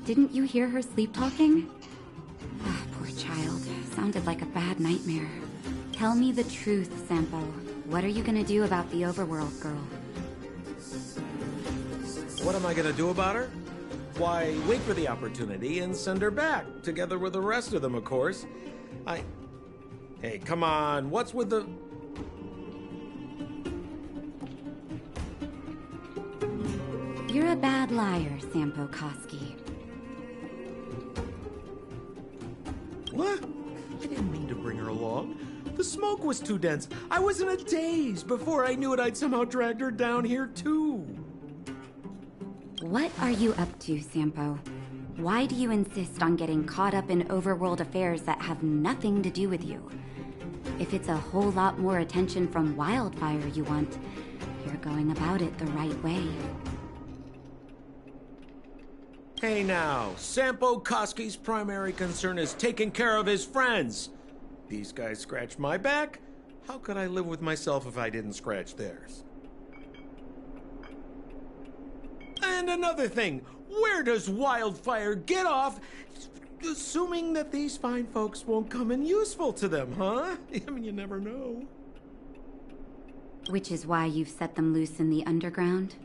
Didn't you hear her sleep talking? Ah, poor child. Sounded like a bad nightmare. Tell me the truth, Sampo. What are you gonna do about the overworld girl? What am I gonna do about her? Why, wait for the opportunity and send her back, together with the rest of them, of course. Hey, come on, what's with the... You're a bad liar, Sampo Koski. What? I didn't mean to bring her along. The smoke was too dense. I was in a daze. Before I knew it, I'd somehow dragged her down here, too. What are you up to, Sampo? Why do you insist on getting caught up in overworld affairs that have nothing to do with you? If it's a whole lot more attention from Wildfire you want, you're going about it the right way. Hey now, Sampo Koski's primary concern is taking care of his friends. These guys scratched my back. How could I live with myself if I didn't scratch theirs? And another thing, where does Wildfire get off assuming that these fine folks won't come in useful to them, huh? I mean, you never know. Which is why you've set them loose in the underground?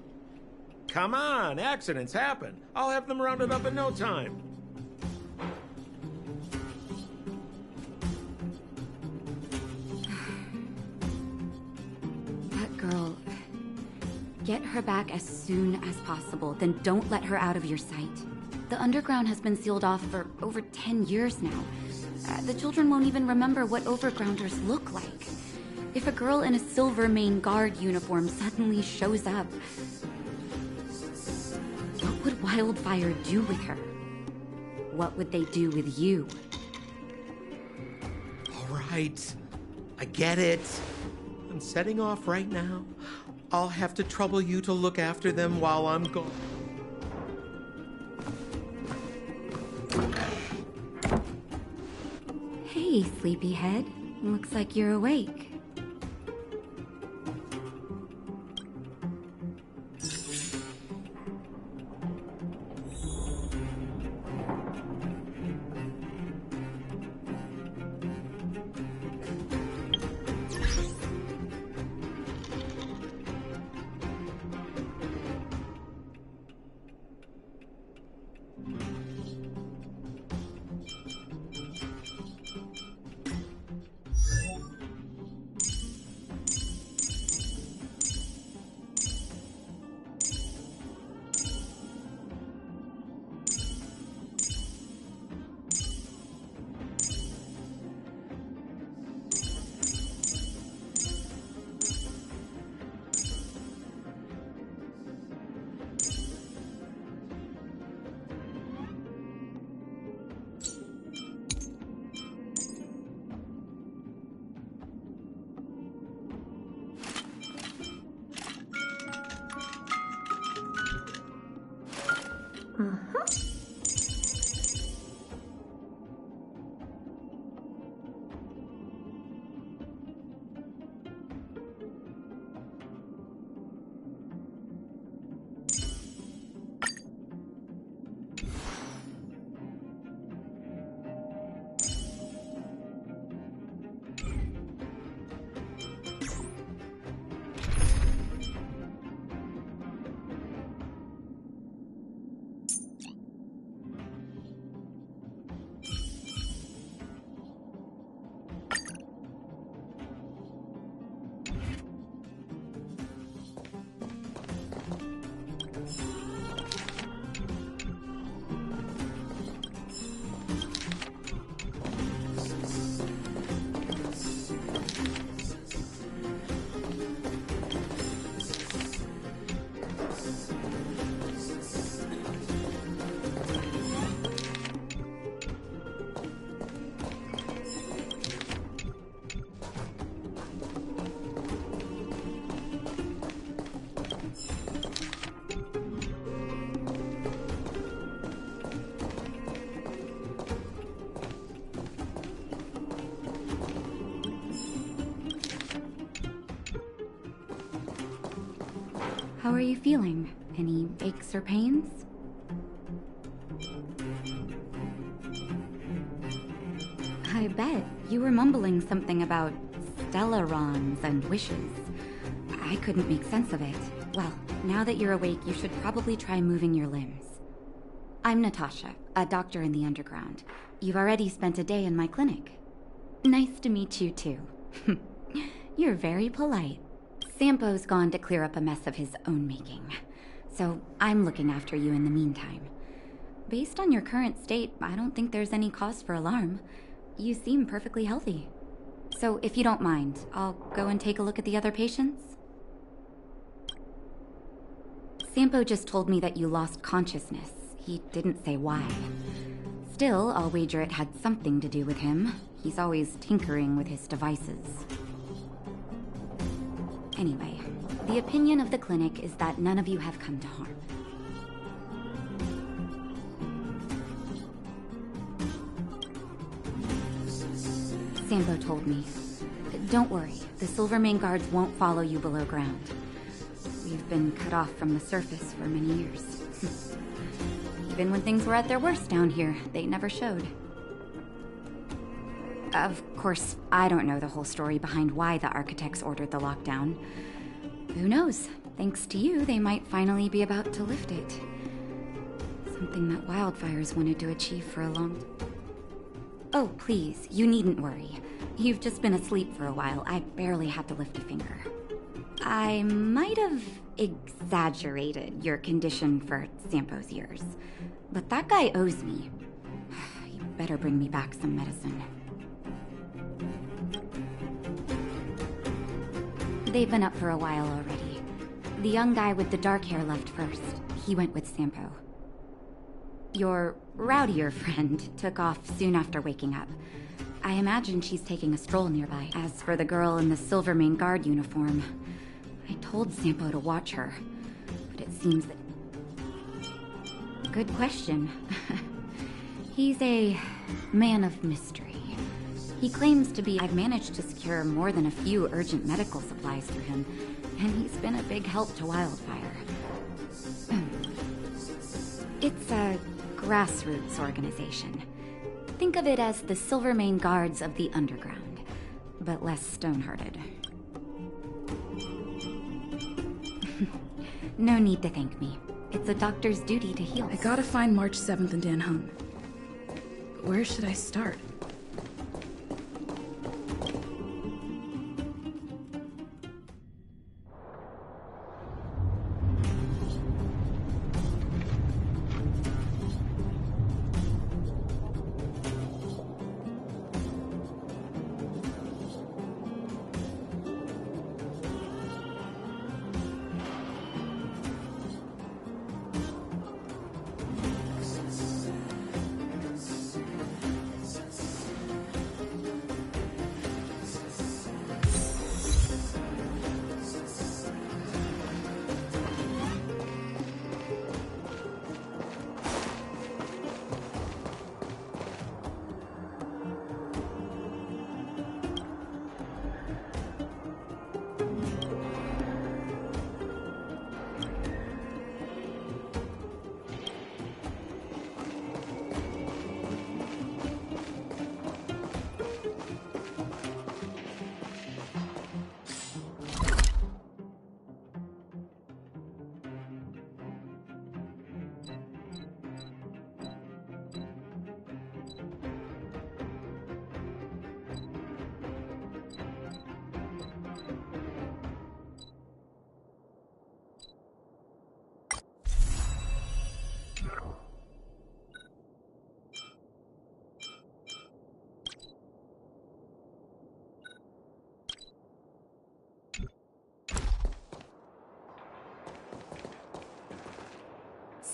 Come on, accidents happen. I'll have them rounded up in no time. That girl... Get her back as soon as possible, then don't let her out of your sight. The underground has been sealed off for over 10 years now. The children won't even remember what overgrounders look like. If a girl in a silver main guard uniform suddenly shows up, what would Wildfire do with her? What would they do with you? All right, I get it. I'm setting off right now. I'll have to trouble you to look after them while I'm gone. Hey, sleepyhead. Looks like you're awake. How are you feeling? Any aches or pains? I bet. You were mumbling something about stellarons and wishes. I couldn't make sense of it. Well, now that you're awake, you should probably try moving your limbs. I'm Natasha, a doctor in the underground. You've already spent a day in my clinic. Nice to meet you, too. You're very polite. Sampo's gone to clear up a mess of his own making, so I'm looking after you in the meantime. Based on your current state, I don't think there's any cause for alarm. You seem perfectly healthy. So if you don't mind, I'll go and take a look at the other patients. Sampo just told me that you lost consciousness. He didn't say why. Still, I'll wager it had something to do with him. He's always tinkering with his devices. Anyway, the opinion of the clinic is that none of you have come to harm. Sampo told me. Don't worry, the Silvermane guards won't follow you below ground. We've been cut off from the surface for many years. Even when things were at their worst down here, they never showed. Of course, I don't know the whole story behind why the architects ordered the lockdown. Who knows? Thanks to you, they might finally be about to lift it. Something that wildfires wanted to achieve for a long... Oh, please, you needn't worry. You've just been asleep for a while. I barely had to lift a finger. I might have exaggerated your condition for Sampo's years, but that guy owes me. You better bring me back some medicine. They've been up for a while already. The young guy with the dark hair left first. He went with Sampo. Your rowdier friend took off soon after waking up. I imagine she's taking a stroll nearby. As for the girl in the Silvermane guard uniform, I told Sampo to watch her, but it seems that... Good question. He's a man of mystery. He claims to be... I've managed to secure more than a few urgent medical supplies through him, and he's been a big help to Wildfire. It's a grassroots organization. Think of it as the Silvermane Guards of the Underground, but less stone-hearted. No need to thank me. It's a doctor's duty to heal. I gotta find March 7th and Dan Hung. But where should I start?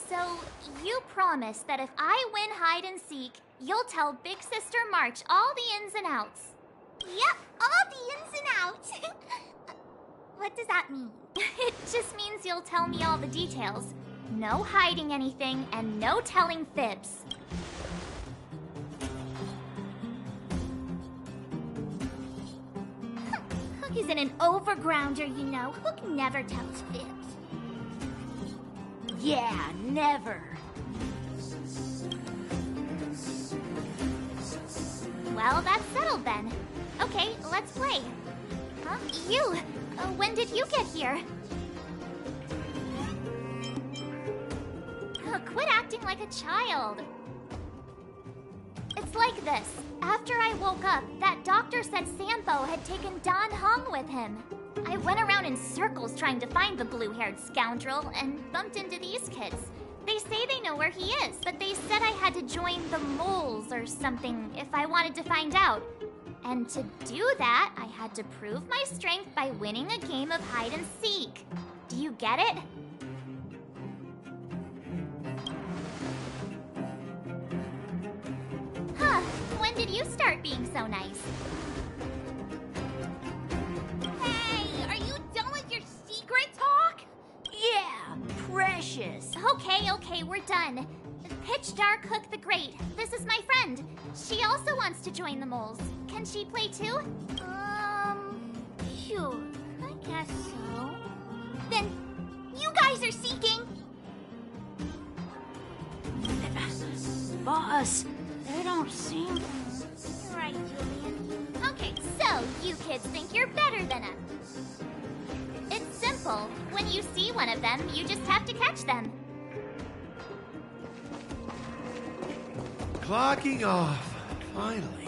So, you promise that if I win hide and seek, you'll tell Big Sister March all the ins and outs. Yep, all the ins and outs. What does that mean? It just means you'll tell me all the details. No hiding anything, and no telling fibs. Hook isn't an overgrounder, you know. Hook never tells fibs. Yeah, never. Well, that's settled then. Okay, let's play. Huh? You! When did you get here? Quit acting like a child. It's like this. After I woke up, that doctor said Sampo had taken Don Hong with him. I went around in circles trying to find the blue-haired scoundrel and bumped into these kids. They say they know where he is, but they said I had to join the moles or something if I wanted to find out. And to do that, I had to prove my strength by winning a game of hide and seek. Do you get it? Huh, when did you start being so nice? Hey, are you done with your secret talk? Yeah, precious. Okay, we're done. Pitch Dark Hook the Great. This is my friend. She also wants to join the moles. Can she play too? Sure. I guess so. Then, you guys are seeking. Boss, they don't seem... You're right, Julian. Okay, so you kids think you're better than us. It's simple. When you see one of them, you just have to catch them. Clocking off, finally.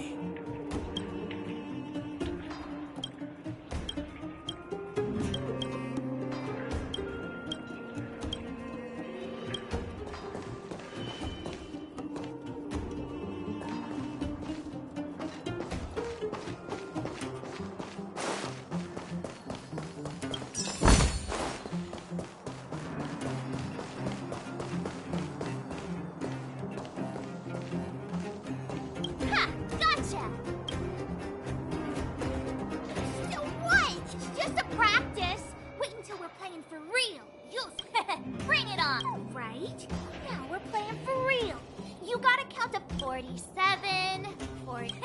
Bring it on! Right? Now we're playing for real. You gotta count to 47, 40.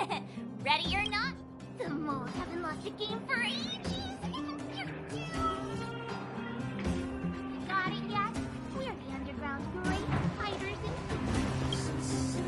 Ready or not? The moles haven't lost a game for ages. Got it yet? We're the underground's great hiders and seekers.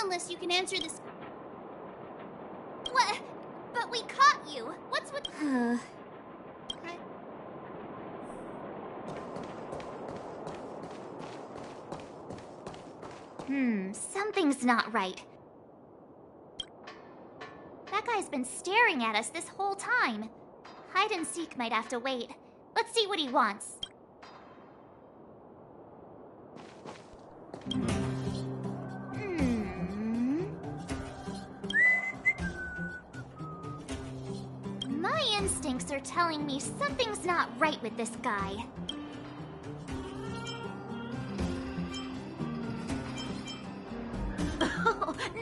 Unless you can answer this. What? But we caught you. What's with? Something's not right. That guy's been staring at us this whole time. Hide and seek might have to wait. Let's see what he wants. My instincts are telling me something's not right with this guy.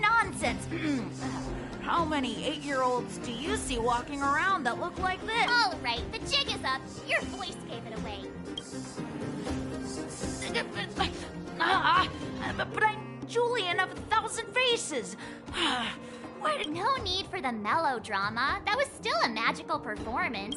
Nonsense! How many 8-year-olds do you see walking around that look like this? All right, the jig is up. Your voice gave it away. But I'm Julian of 1,000 Faces. No need for the melodrama. That was still a magical performance.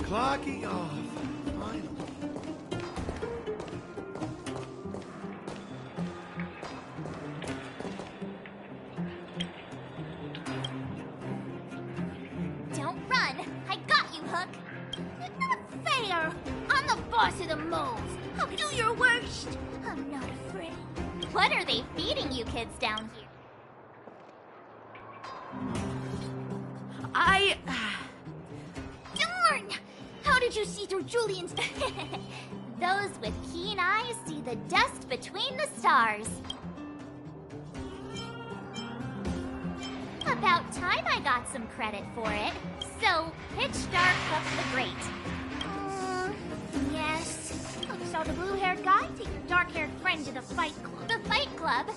Clocking off, finally. there! I'm the boss of the moles! I'll do your worst! I'm not afraid. What are they feeding you kids down here? Darn! How did you see through Julian's... Those with keen eyes see the dust between the stars. About time I got some credit for it. So, pitch dark Hook the Great. Yes. I saw the blue-haired guy take your dark-haired friend to the fight club. The fight club?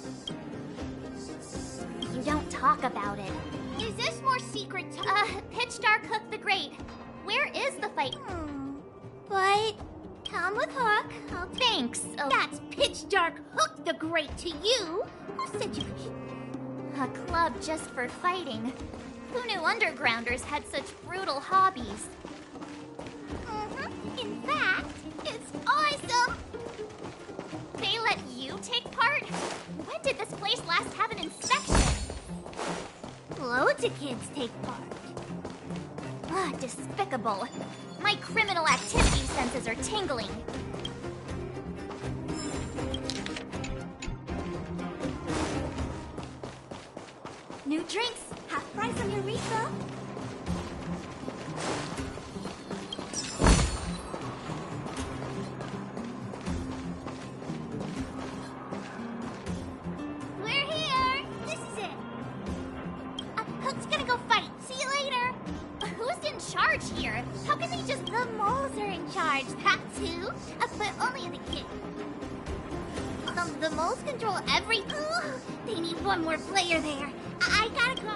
You don't talk about it. Is this more secret? Pitch dark Hook the Great. Where is the fight? But come with Hook. Oh, thanks. Oh. That's Pitch Dark Hook the Great to you. Who said you could... A club just for fighting. Who knew undergrounders had such brutal hobbies? In fact, it's awesome! They let you take part? When did this place last have an inspection? Loads of kids take part. Ah, despicable. My criminal activity senses are tingling. New drinks, half price on your refill. We're here. This is it. Hook's gonna go fight. See you later. Who's in charge here? How can they just... The moles are in charge. That too? But only the kid. The moles control every... Ooh, they need one more player there. I gotta go.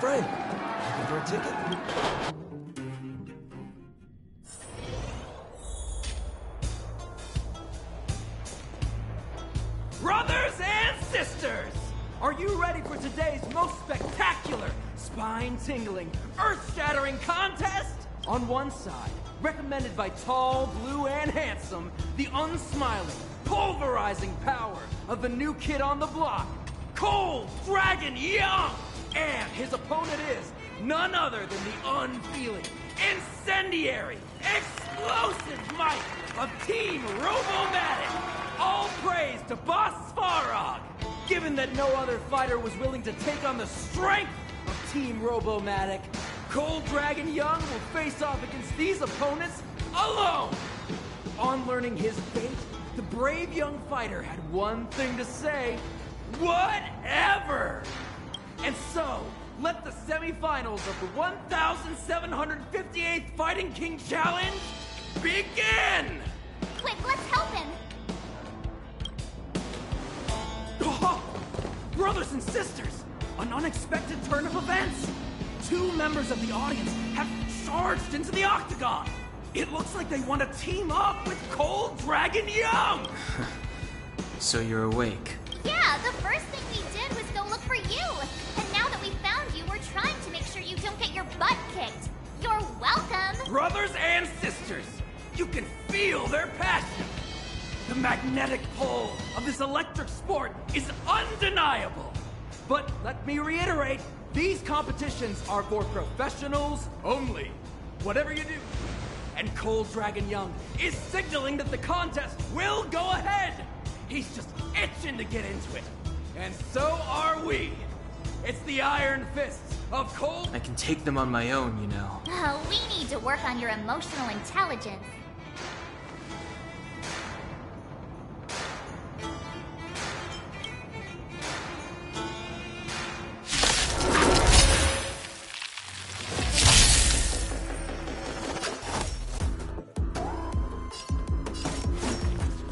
friend. Looking for a ticket? Brothers and sisters! Are you ready for today's most spectacular, spine-tingling, earth-shattering contest? On one side, recommended by tall, blue, and handsome, the unsmiling, pulverizing power of the new kid on the block, Cold Dragon Young! And his opponent is none other than the unfeeling, incendiary, explosive might of Team Robomatic! All praise to Boss Svarog! Given that no other fighter was willing to take on the strength of Team Robomatic, Cold Dragon Young will face off against these opponents alone! On learning his fate, the brave young fighter had one thing to say: whatever! And so, let the semifinals of the 1758th Fighting King Challenge begin! Quick, let's help him! Oh, brothers and sisters, an unexpected turn of events! 2 members of the audience have charged into the octagon! It looks like they want to team up with Cold Dragon Young! So you're awake. Yeah, the first thing we did was go look for you! And now that we found you, we're trying to make sure you don't get your butt kicked! You're welcome! Brothers and sisters, you can feel their passion! The magnetic pull of this electric sport is undeniable! But let me reiterate, these competitions are for professionals only. Whatever you do. And Cold Dragon Young is signaling that the contest will go ahead! He's just itching to get into it. And so are we! It's the Iron Fists of Cold... I can take them on my own, you know. Oh, we need to work on your emotional intelligence.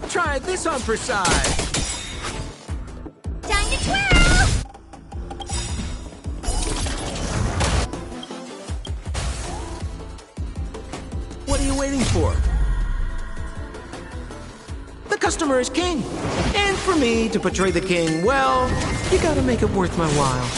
Try this on for size. Time to twirl! What are you waiting for? The customer is king. And for me to portray the king, well, you gotta make it worth my while.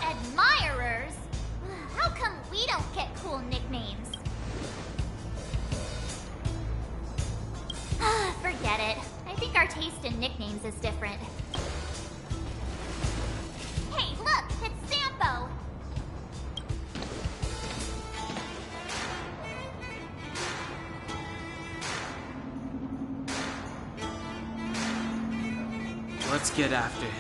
Admirers? How come we don't get cool nicknames? Forget it. I think our taste in nicknames is different. Hey, look! It's Sampo! Let's get after him.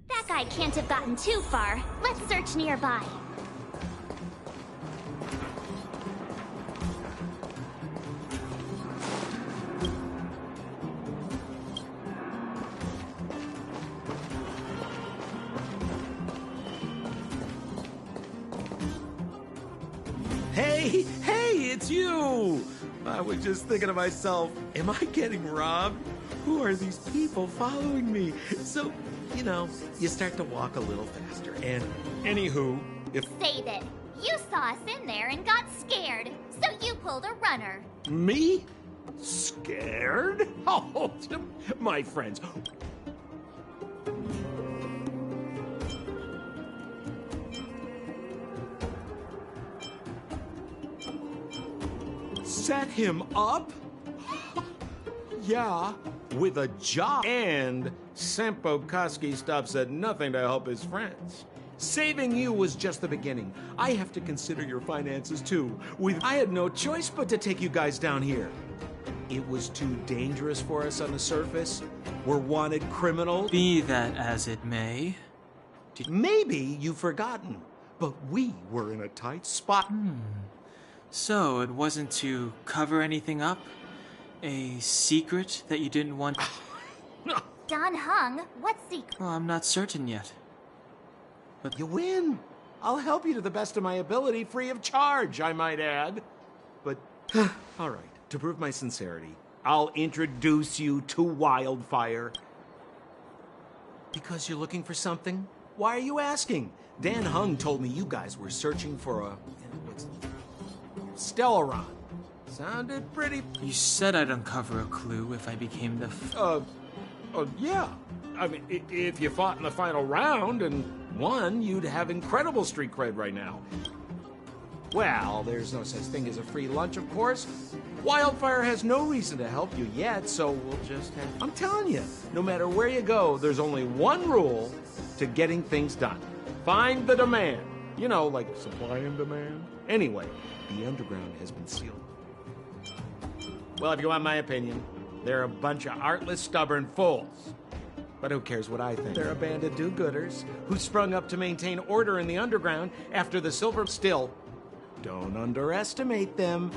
That guy can't have gotten too far. Let's search nearby. Hey, it's you! I was just thinking to myself, am I getting robbed? Who are these people following me? So, you start to walk a little faster. And anywho, if... Save it. You saw us in there and got scared, so you pulled a runner. Me? Scared? Oh, my friends. Set him up? Yeah, with a job. And Sampo Koski stops at nothing to help his friends. Saving you was just the beginning. I have to consider your finances too. I had no choice but to take you guys down here. It was too dangerous for us on the surface. We're wanted criminals. Be that as it may. Maybe you've forgotten, but we were in a tight spot. So, it wasn't to cover anything up? A secret that you didn't want? Don Hung, what secret? Well, I'm not certain yet. But you win. I'll help you to the best of my ability, free of charge, I might add. But, all right, to prove my sincerity, I'll introduce you to Wildfire. Because you're looking for something? Why are you asking? Dan Hung told me you guys were searching for a... Stellaron. Sounded pretty... You said I'd uncover a clue if I became the... yeah. I mean, if you fought in the final round and won, you'd have incredible street cred right now. Well, there's no such thing as a free lunch, of course. Wildfire has no reason to help you yet, so we'll just have... I'm telling you, no matter where you go, there's only one rule to getting things done. Find the demand. You know, like supply and demand. Anyway, the underground has been sealed. Well, if you want my opinion, they're a bunch of artless, stubborn fools. But who cares what I think? They're a band of do-gooders who sprung up to maintain order in the underground after the Silver... Still, don't underestimate them.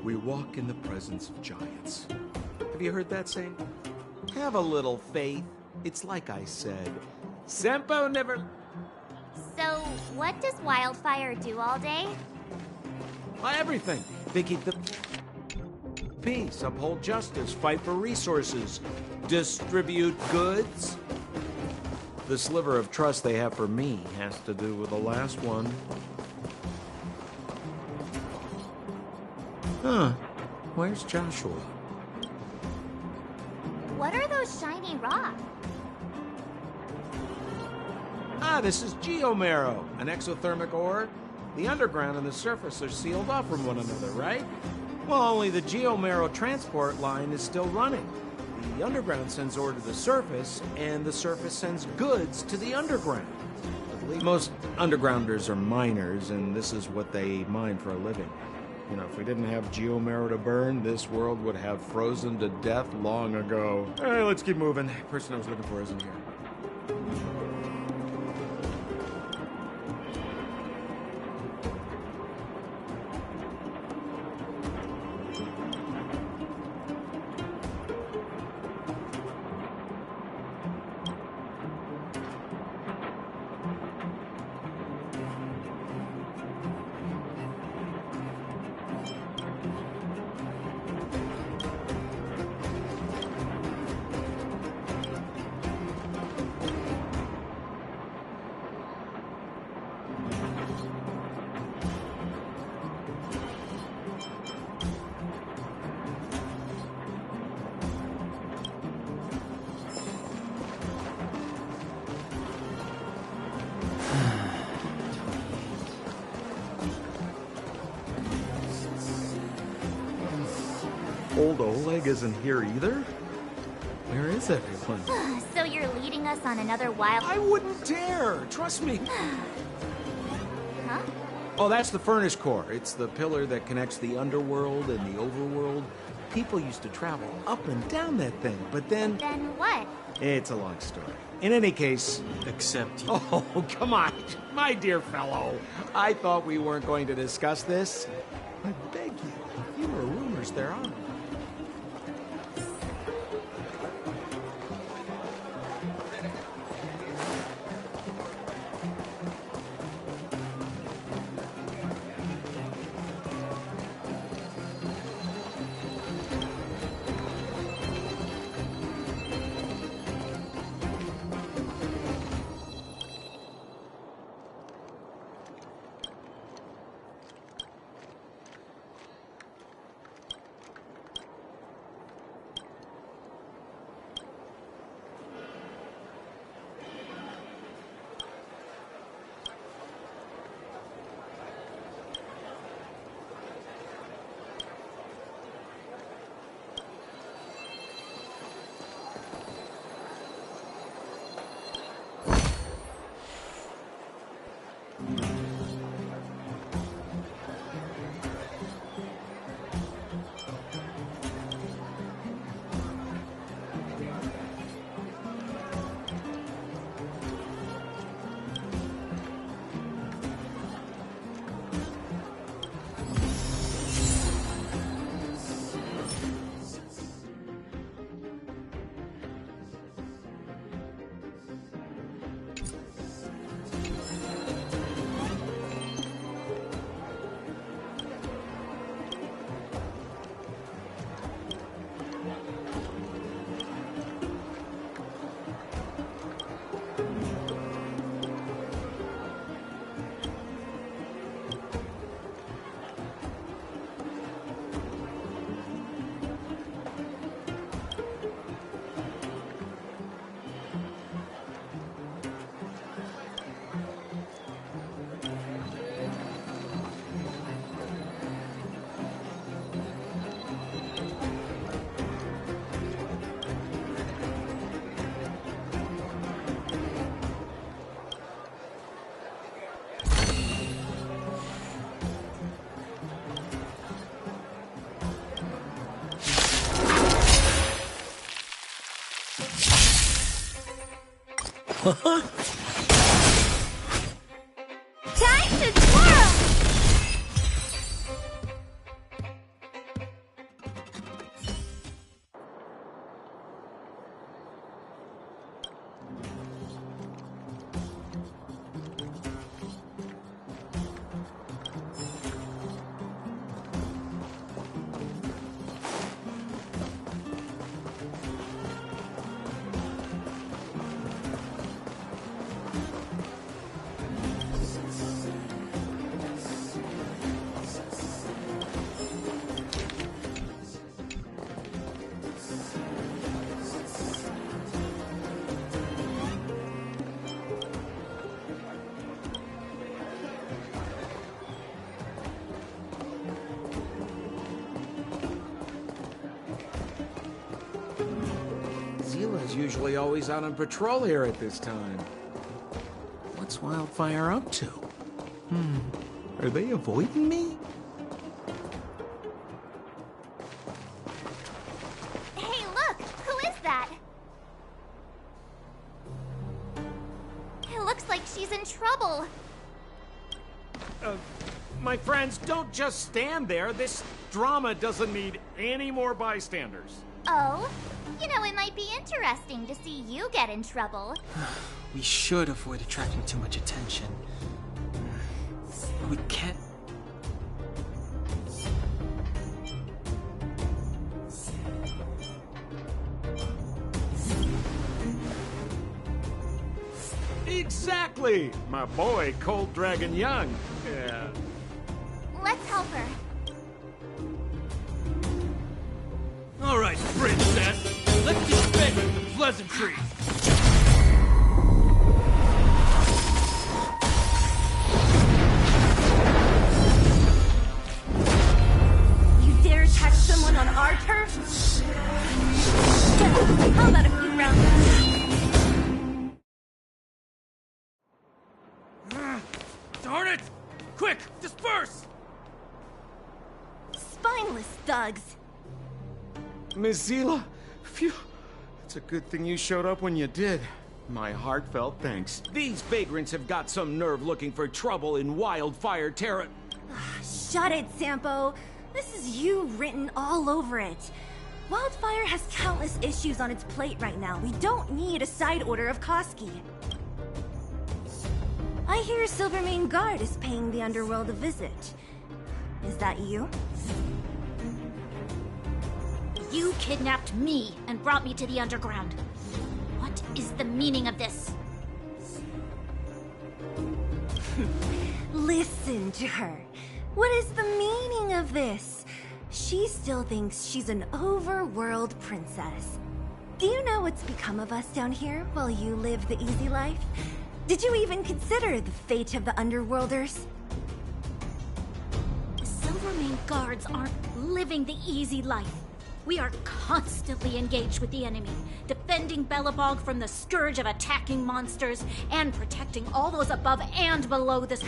We walk in the presence of giants. Have you heard that saying? Have a little faith. It's like I said. Sempo never... So, what does Wildfire do all day? Well, everything. They keep the peace, uphold justice, fight for resources, distribute goods. The sliver of trust they have for me has to do with the last one. Huh. Where's Joshua? What are those shiny rocks? Ah, this is geomarrow, an exothermic ore. The underground and the surface are sealed off from one another, right? Well, only the geomarrow transport line is still running. The underground sends ore to the surface, and the surface sends goods to the underground. Most undergrounders are miners, and this is what they mine for a living. You know, if we didn't have geomarrow to burn, this world would have frozen to death long ago. All right, let's keep moving. The person I was looking for isn't here. Old Oleg isn't here either? Where is everyone? So you're leading us on another wild... I wouldn't dare! Trust me! Huh? Oh, that's the furnace core. It's the pillar that connects the underworld and the overworld. People used to travel up and down that thing, but then... Then what? It's a long story. In any case... Except... Oh, come on, my dear fellow. I thought we weren't going to discuss this. I beg you, fewer rumors there are. Time to twirl! Zila's usually always out on patrol here at this time. What's Wildfire up to? Are they avoiding me? Hey, look! Who is that? It looks like she's in trouble. My friends, don't just stand there. This drama doesn't need any more bystanders. Oh? You know, it might be interesting to see you get in trouble. We should avoid attracting too much attention. We can't... Exactly! My boy, Cold Dragon Young. Yeah. Let's help her. All right, princess. Let's dispense with the pleasantries. You dare attack someone on our turf? How about a few rounds? Darn it! Quick, disperse! Spineless thugs. Miss Zila, phew. It's a good thing you showed up when you did. My heartfelt thanks. These vagrants have got some nerve looking for trouble in Wildfire Terra. Shut it, Sampo. This is you written all over it. Wildfire has countless issues on its plate right now. We don't need a side order of Koski. I hear Silvermane Guard is paying the underworld a visit. Is that you? You kidnapped me and brought me to the underground. What is the meaning of this? Listen to her. What is the meaning of this? She still thinks she's an overworld princess. Do you know what's become of us down here while you live the easy life? Did you even consider the fate of the underworlders? The Silvermane guards aren't living the easy life. We are constantly engaged with the enemy, defending Belobog from the scourge of attacking monsters, and protecting all those above and below this.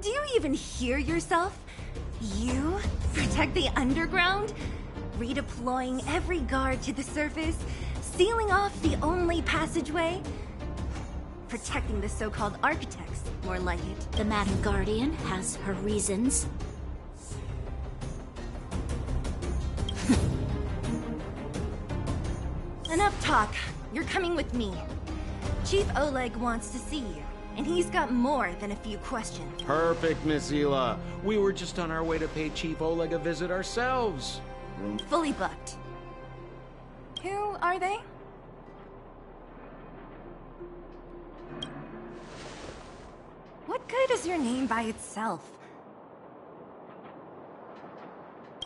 Do you even hear yourself? You protect the underground? Redeploying every guard to the surface? Sealing off the only passageway? Protecting the so-called architects, more like it. The Madam Guardian has her reasons. Enough talk. You're coming with me. Chief Oleg wants to see you, and he's got more than a few questions. Perfect, Miss Zila. We were just on our way to pay Chief Oleg a visit ourselves. Room Fully booked. Who are they? What good is your name by itself?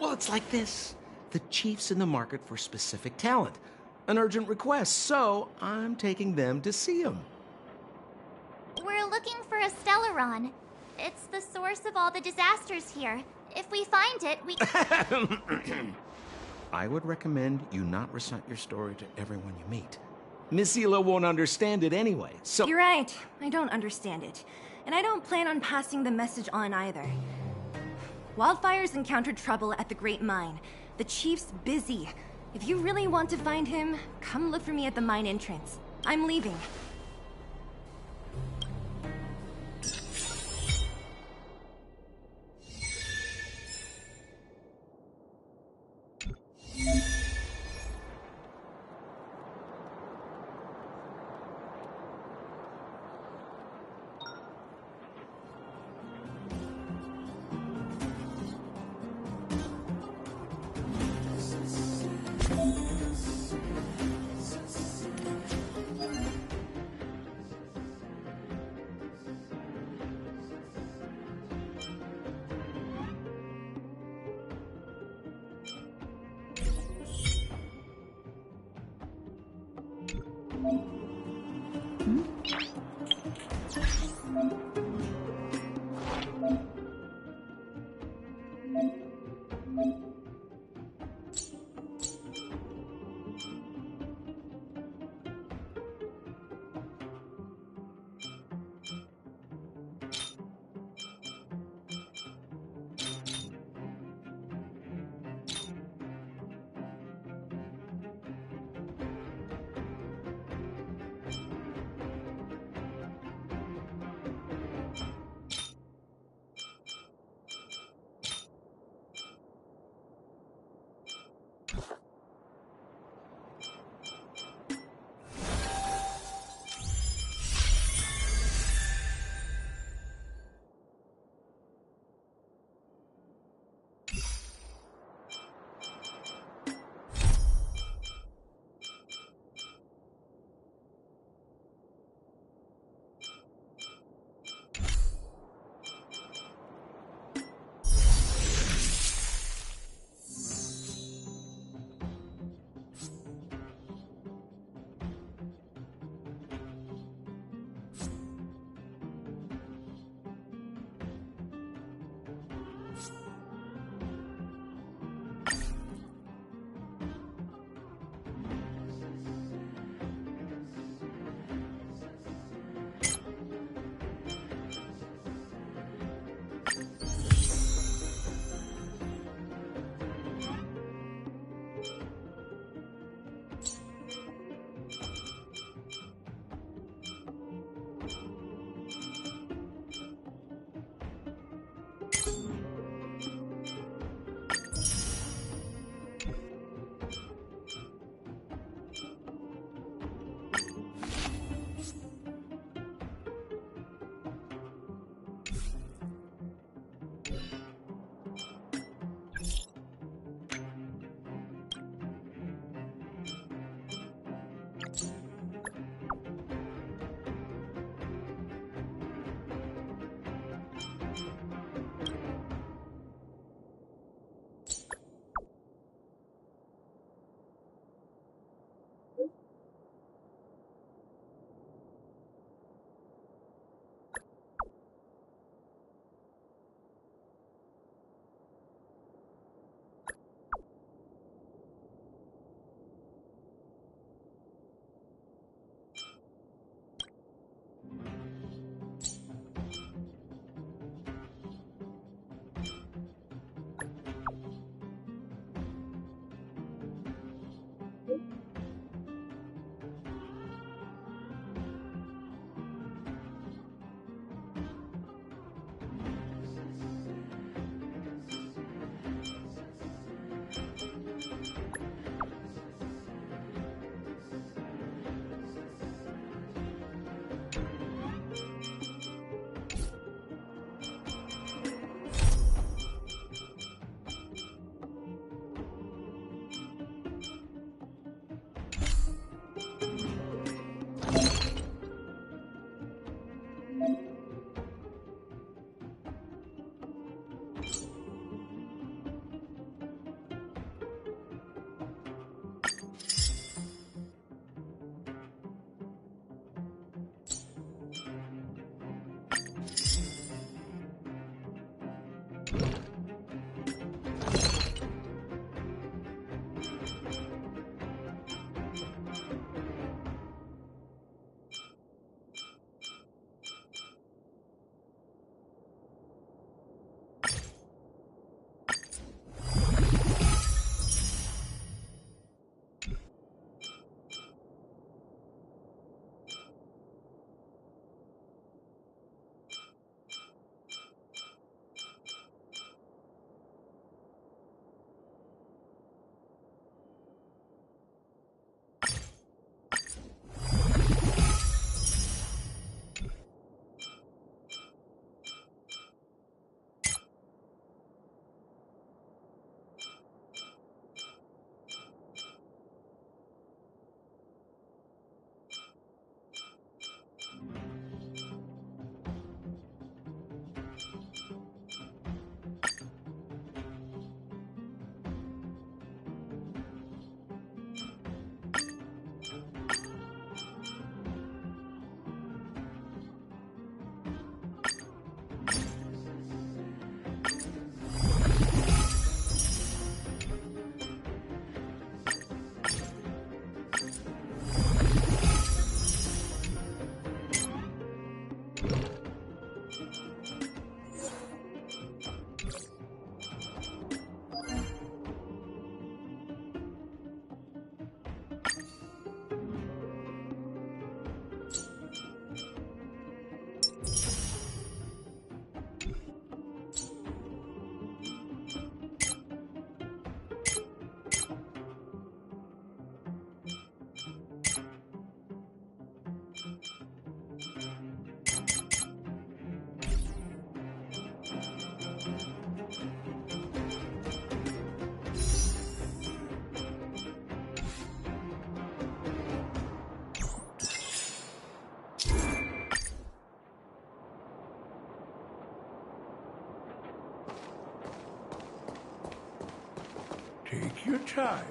Well, it's like this. The chief's in the market for specific talent. An urgent request, so I'm taking them to see him. We're looking for a Stellaron. It's the source of all the disasters here. If we find it, we... I would recommend you not recite your story to everyone you meet. Miss Zila won't understand it anyway, so... You're right. I don't understand it. And I don't plan on passing the message on either. Wildfire's encountered trouble at the Great Mine. The chief's busy. If you really want to find him, come look for me at the mine entrance. I'm leaving. Take your time.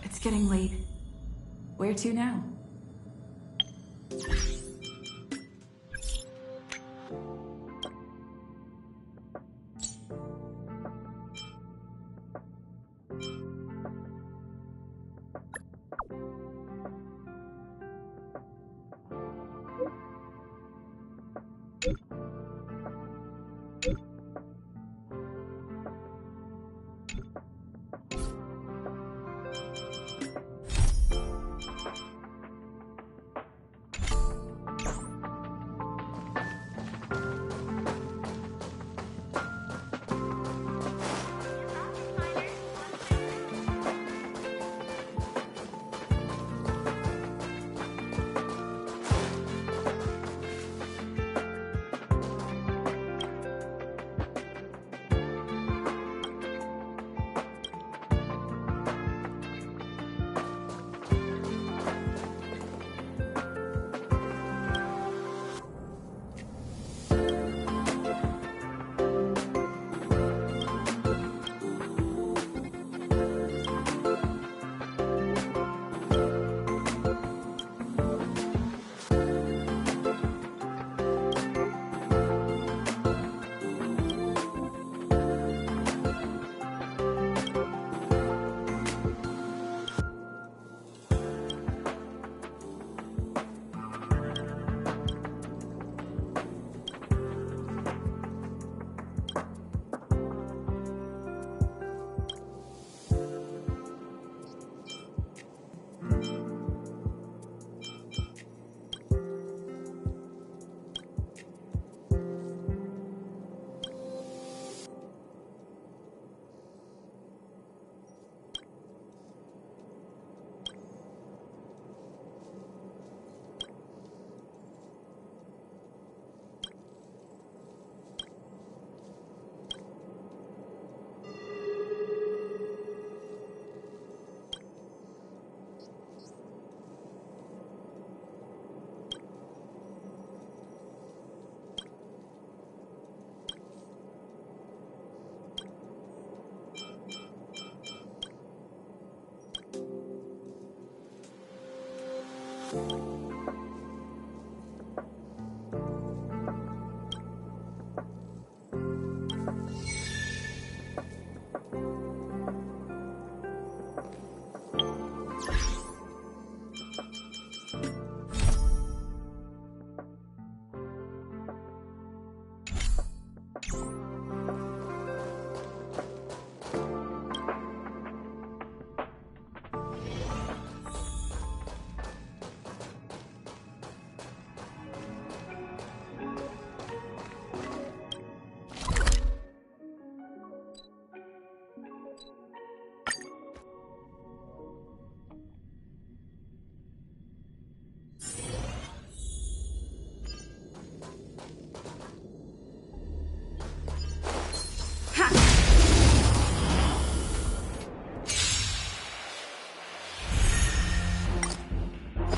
It's getting late. Where to now?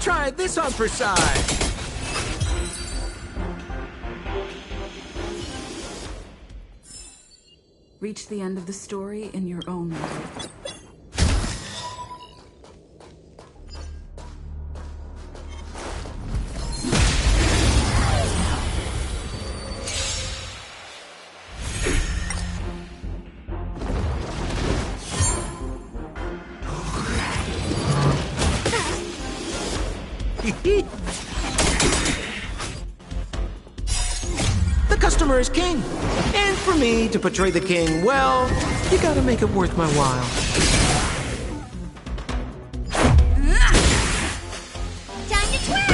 Try this on for size. Reach the end of the story in your own way. The customer is king. And for me to portray the king, well, you gotta make it worth my while. Time to twirl!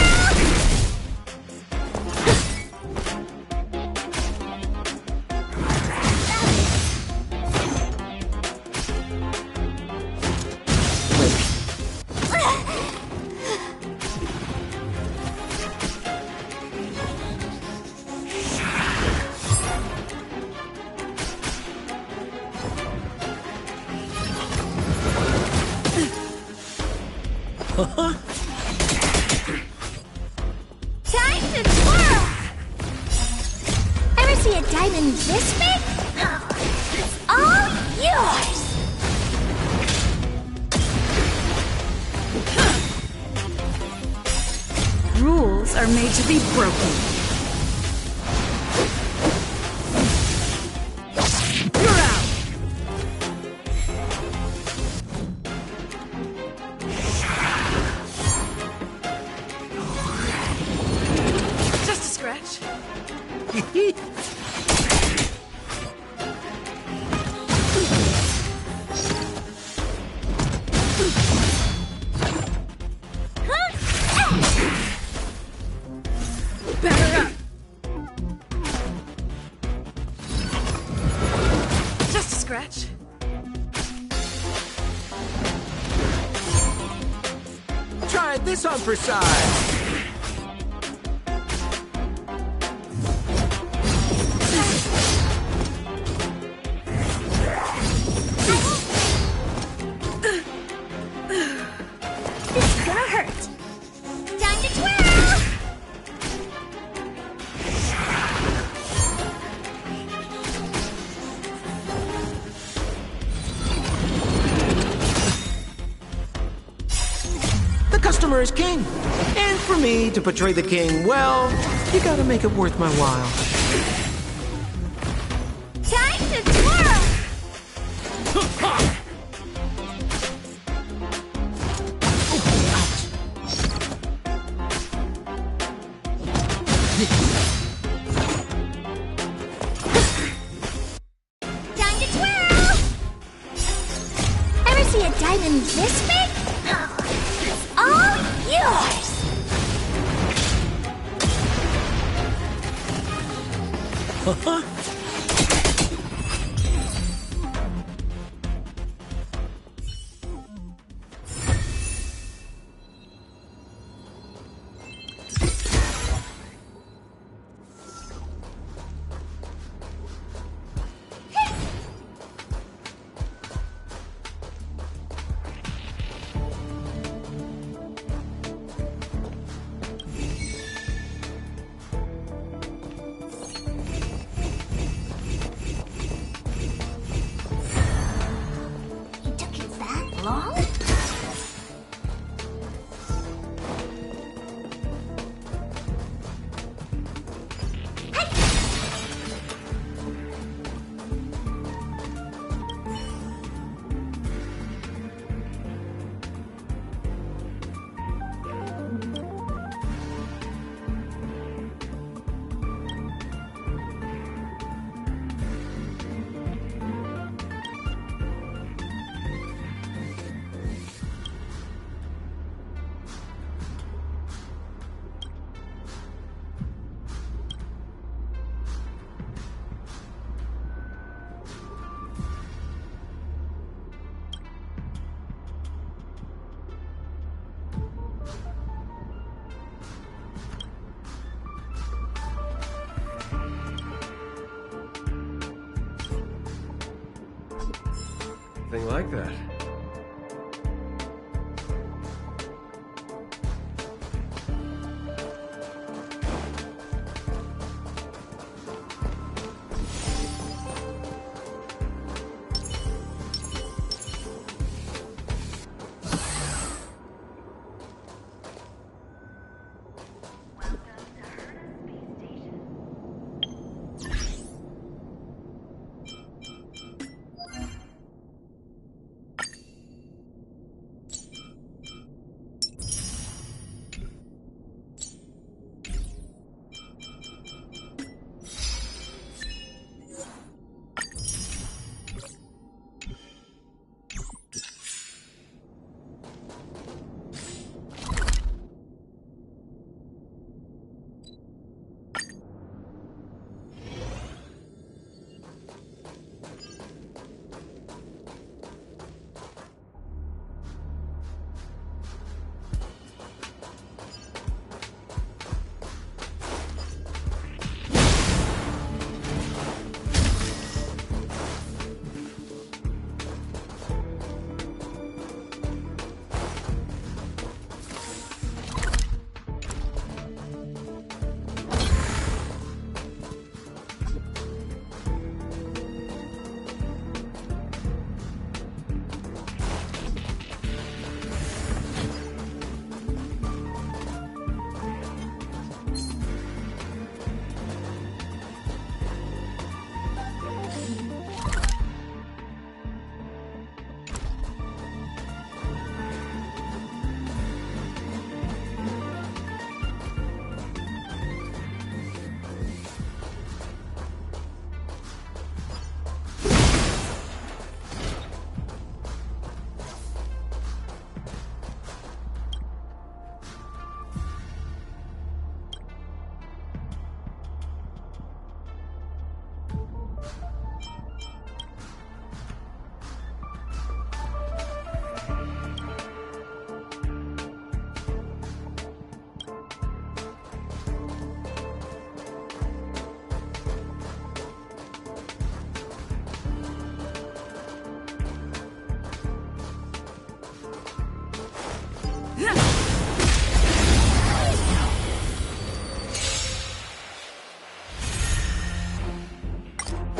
Time to twirl! Ever see a diamond this big? It's all yours! Rules are made to be broken. You're out! Just a scratch. Batter up! Just a scratch. Try this on for size. This is gonna hurt. Time to twirl! The customer is king. And for me to portray the king, well, you gotta make it worth my while. Time to twirl! Time to twirl! Ever see a diamond this big? It's all yours! It took you that long? anything like that.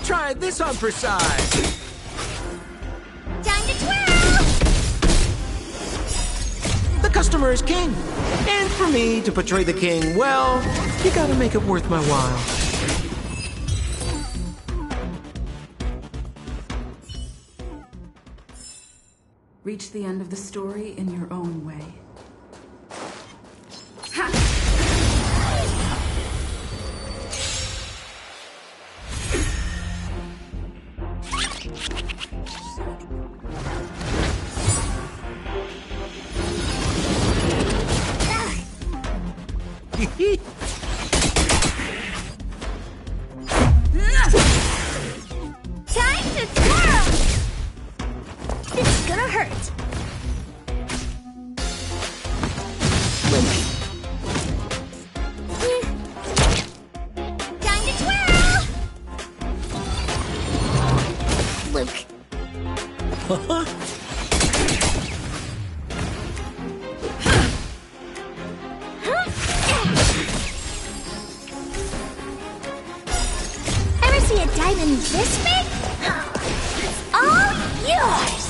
Try this on for size. Time to twirl! The customer is king. And for me to portray the king, well, you gotta make it worth my while. Reach the end of the story in your own way. Time to twirl! It's gonna hurt. Time to twirl! Luke. Ever see a diamond this big? It's all yours!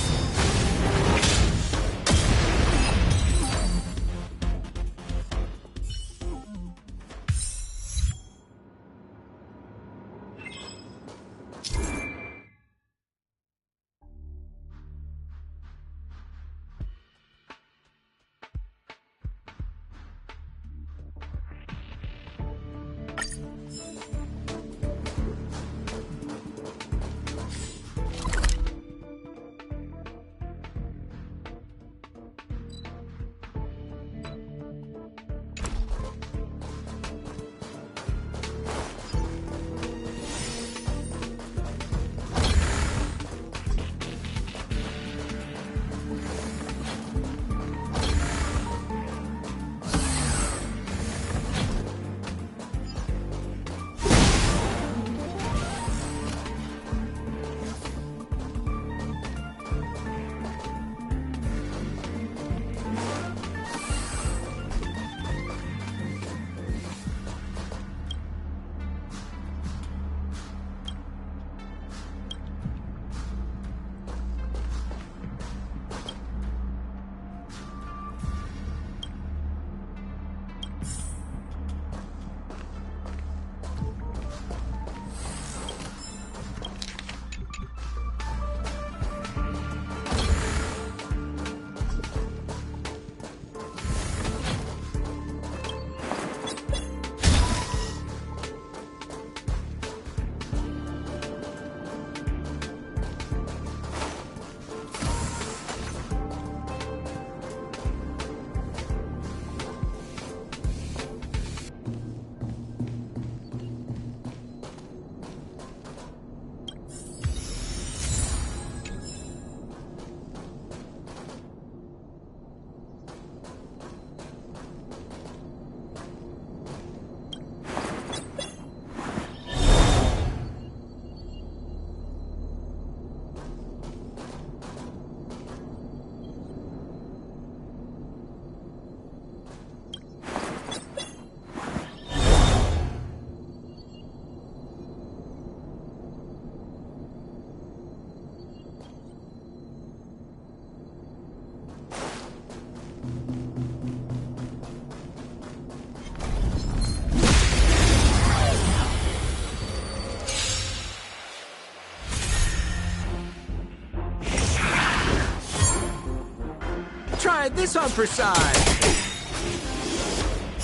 try this on for size.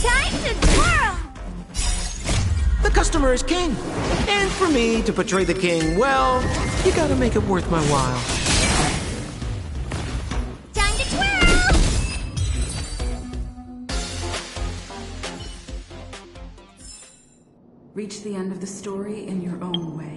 Time to twirl! The customer is king. And for me to portray the king, well, you gotta make it worth my while. Time to twirl! Reach the end of the story in your own way.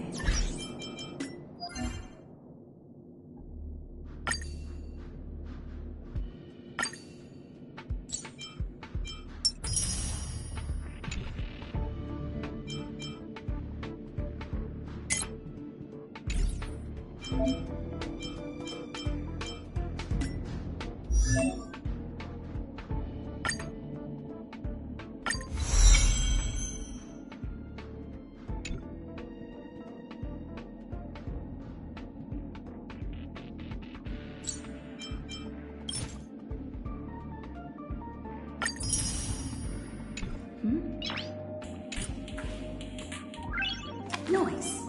Noise.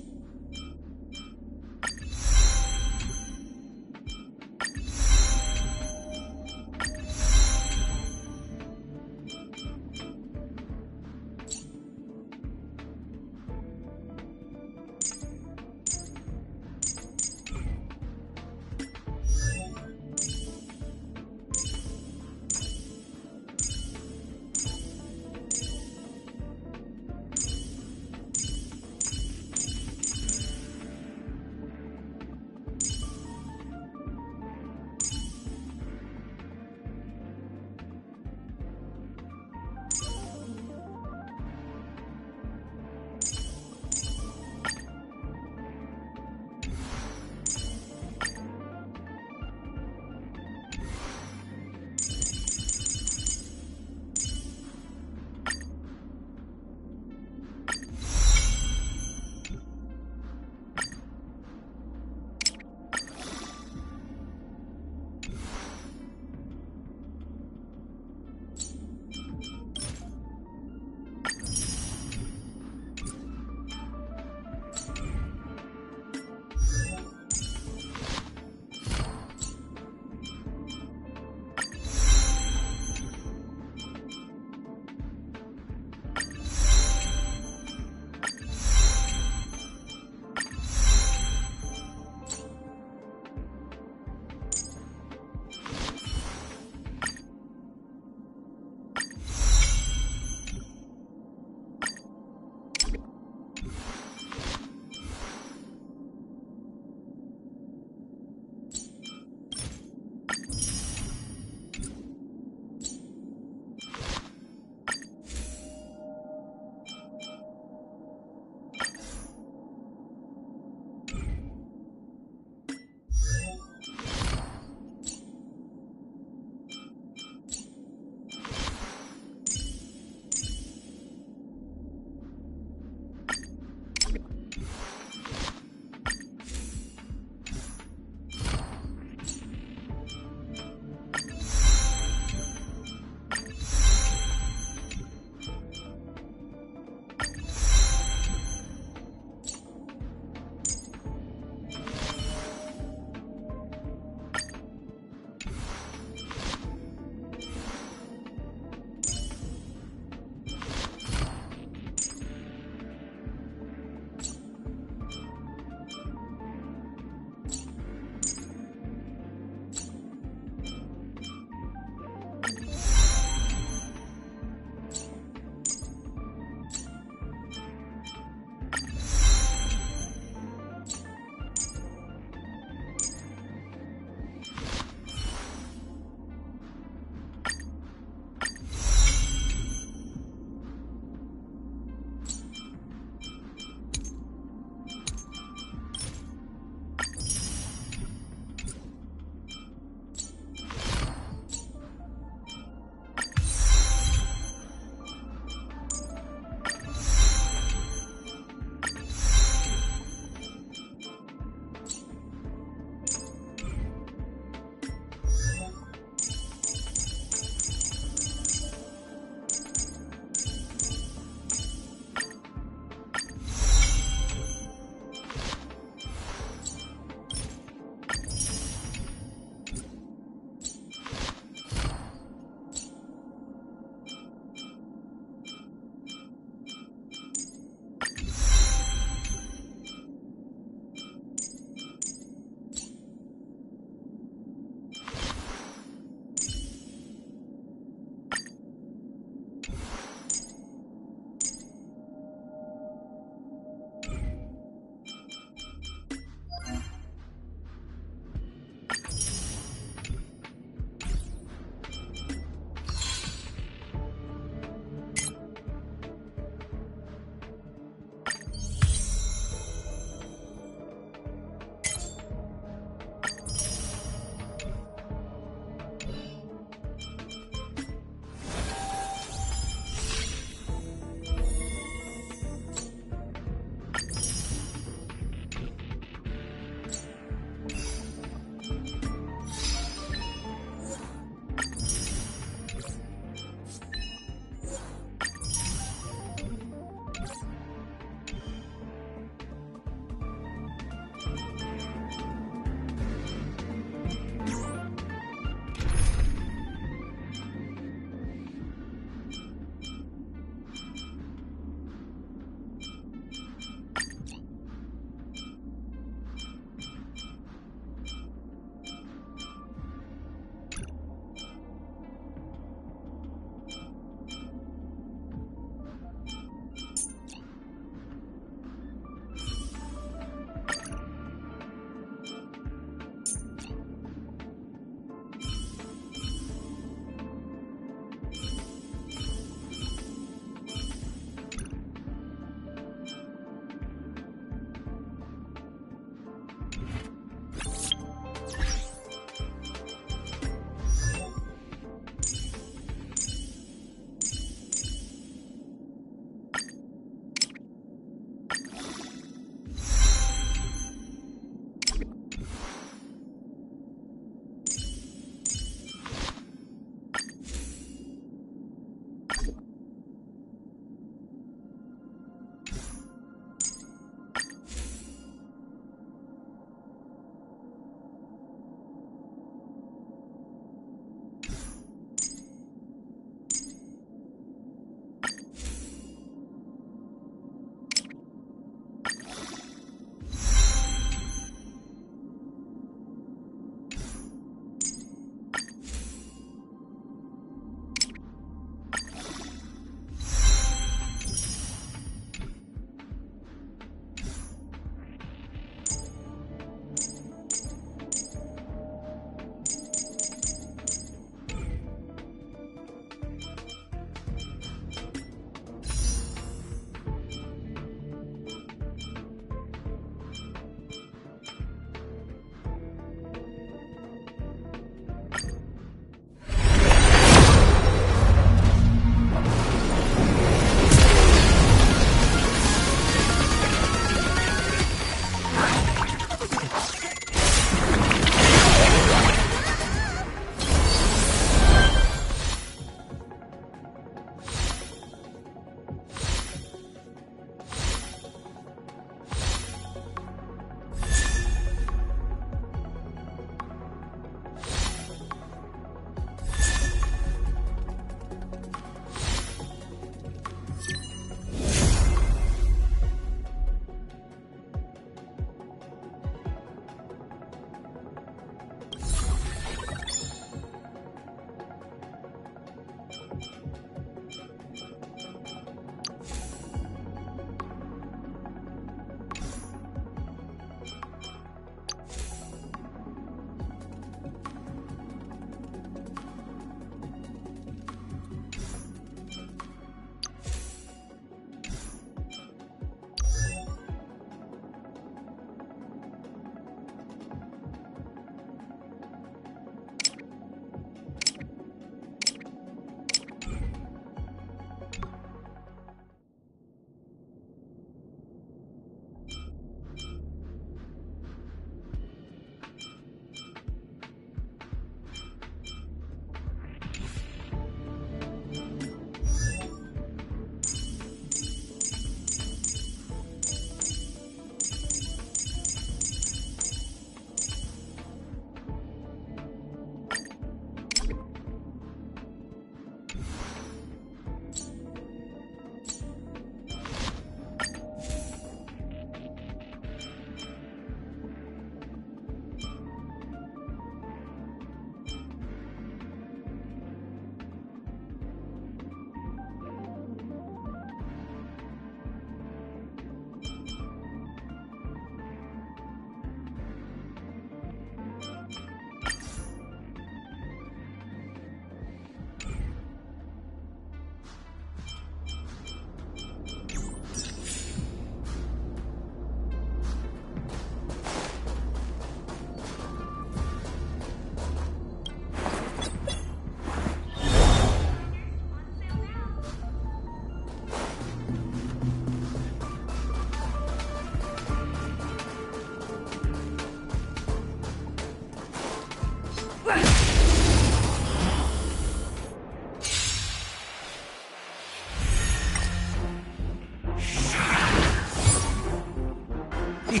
Stay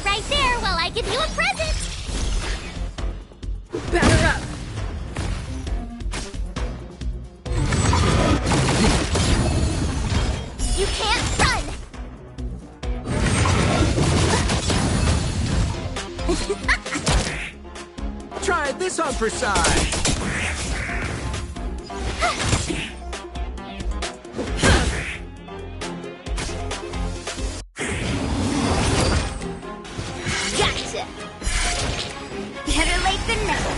right there while I give you a present! Batter up! You can't run! Try this on for size. Gotcha! Better late than never.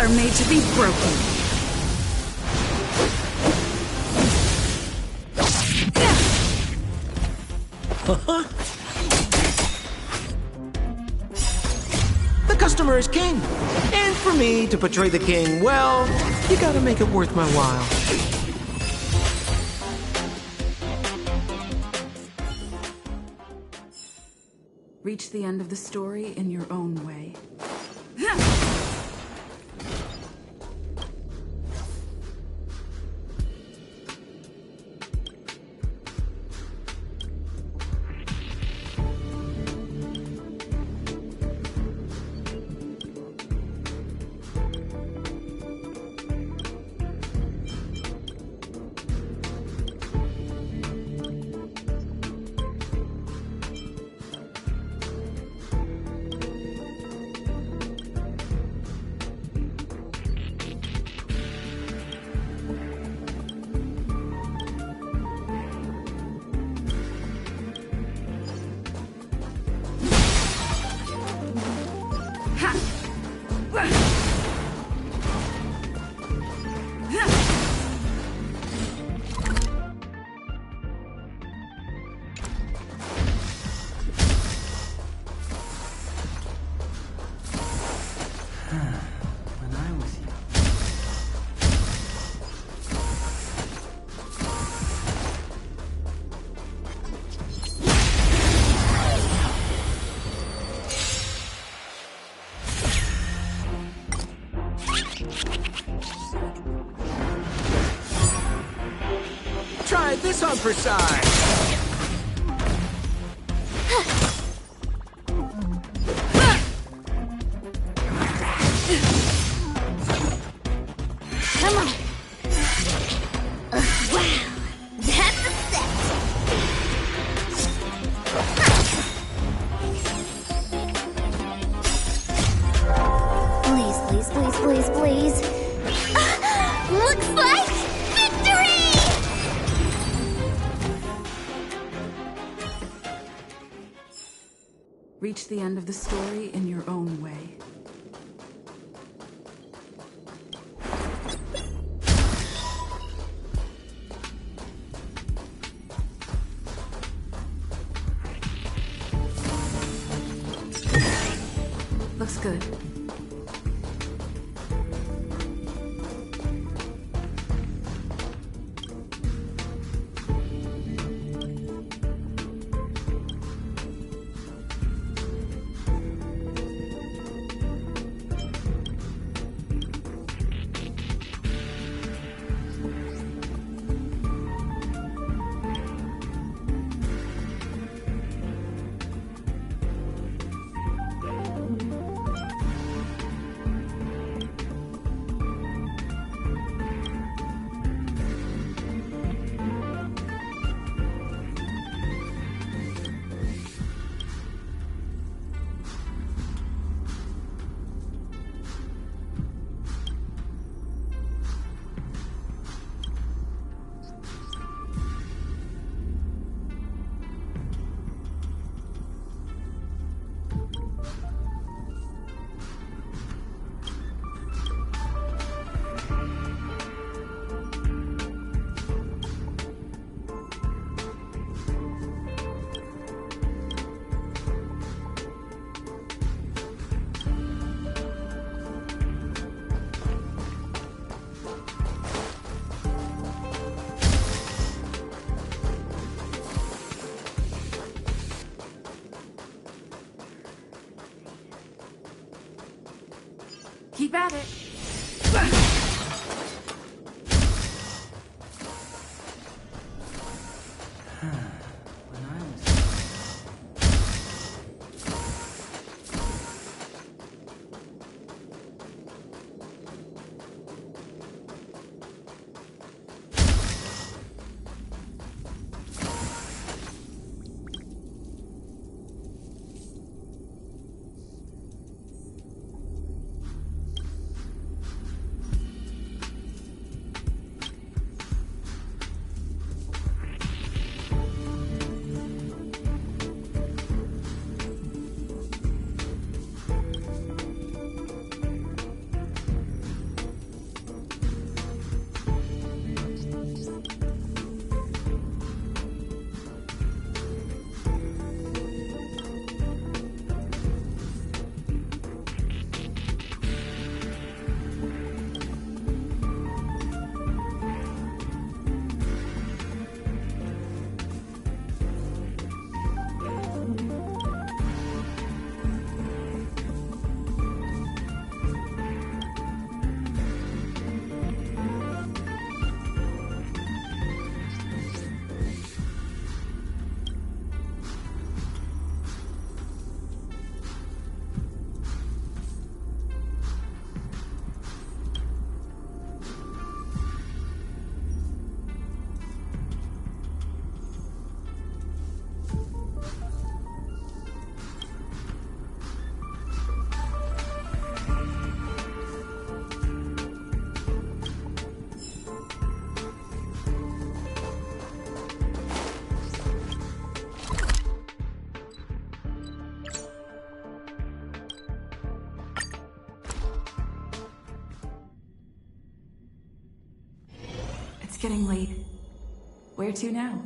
are made to be broken. The customer is king. And for me to portray the king, well, you gotta make it worth my while. Reach the end of the story in your own way. When I was young. Try this on for size. Come on. Wow, that's a set. Please, please, please, please, please. Looks like victory! Reach the end of the story in your own way. Looks good. Keep at it. When I was It's getting late. Where to now?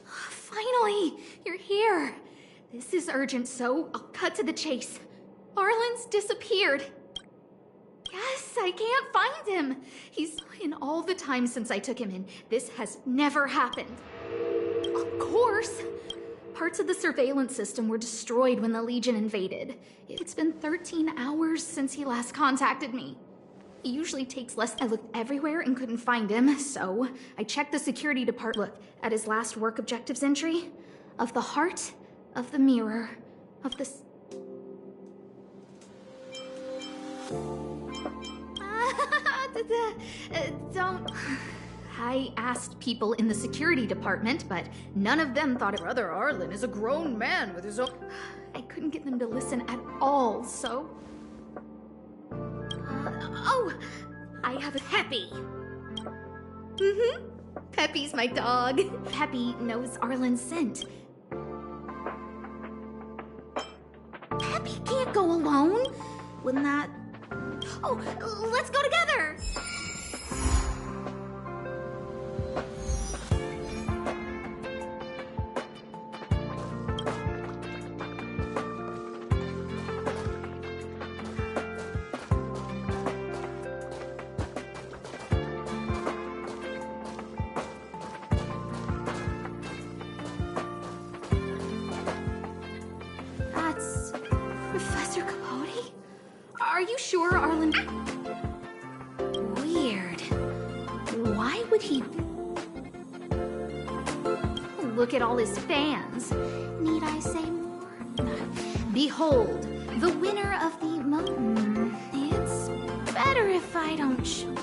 Finally! You're here! This is urgent, so I'll cut to the chase. Arlen's disappeared. Yes, I can't find him. He's in all the time since I took him in. This has never happened. Of course. Parts of the surveillance system were destroyed when the Legion invaded. It's been 13 hours since he last contacted me. It usually takes less. I looked everywhere and couldn't find him, so I checked the security department. Look at his last work objectives entry. Of the heart, of the mirror, of the... Don't... I asked people in the security department, but none of them thought Brother Arlen is a grown man with his own... I couldn't get them to listen at all, so... Oh! I have a Peppy. Peppy's my dog. Peppy knows Arlen's scent. Peppy can't go alone. Wouldn't that... Oh, let's go together! That's Professor Capote? Are you sure Arlen... Weird. Why would he... Look at all his fans. Need I say more? Behold, the winner of the... It's better if I don't show...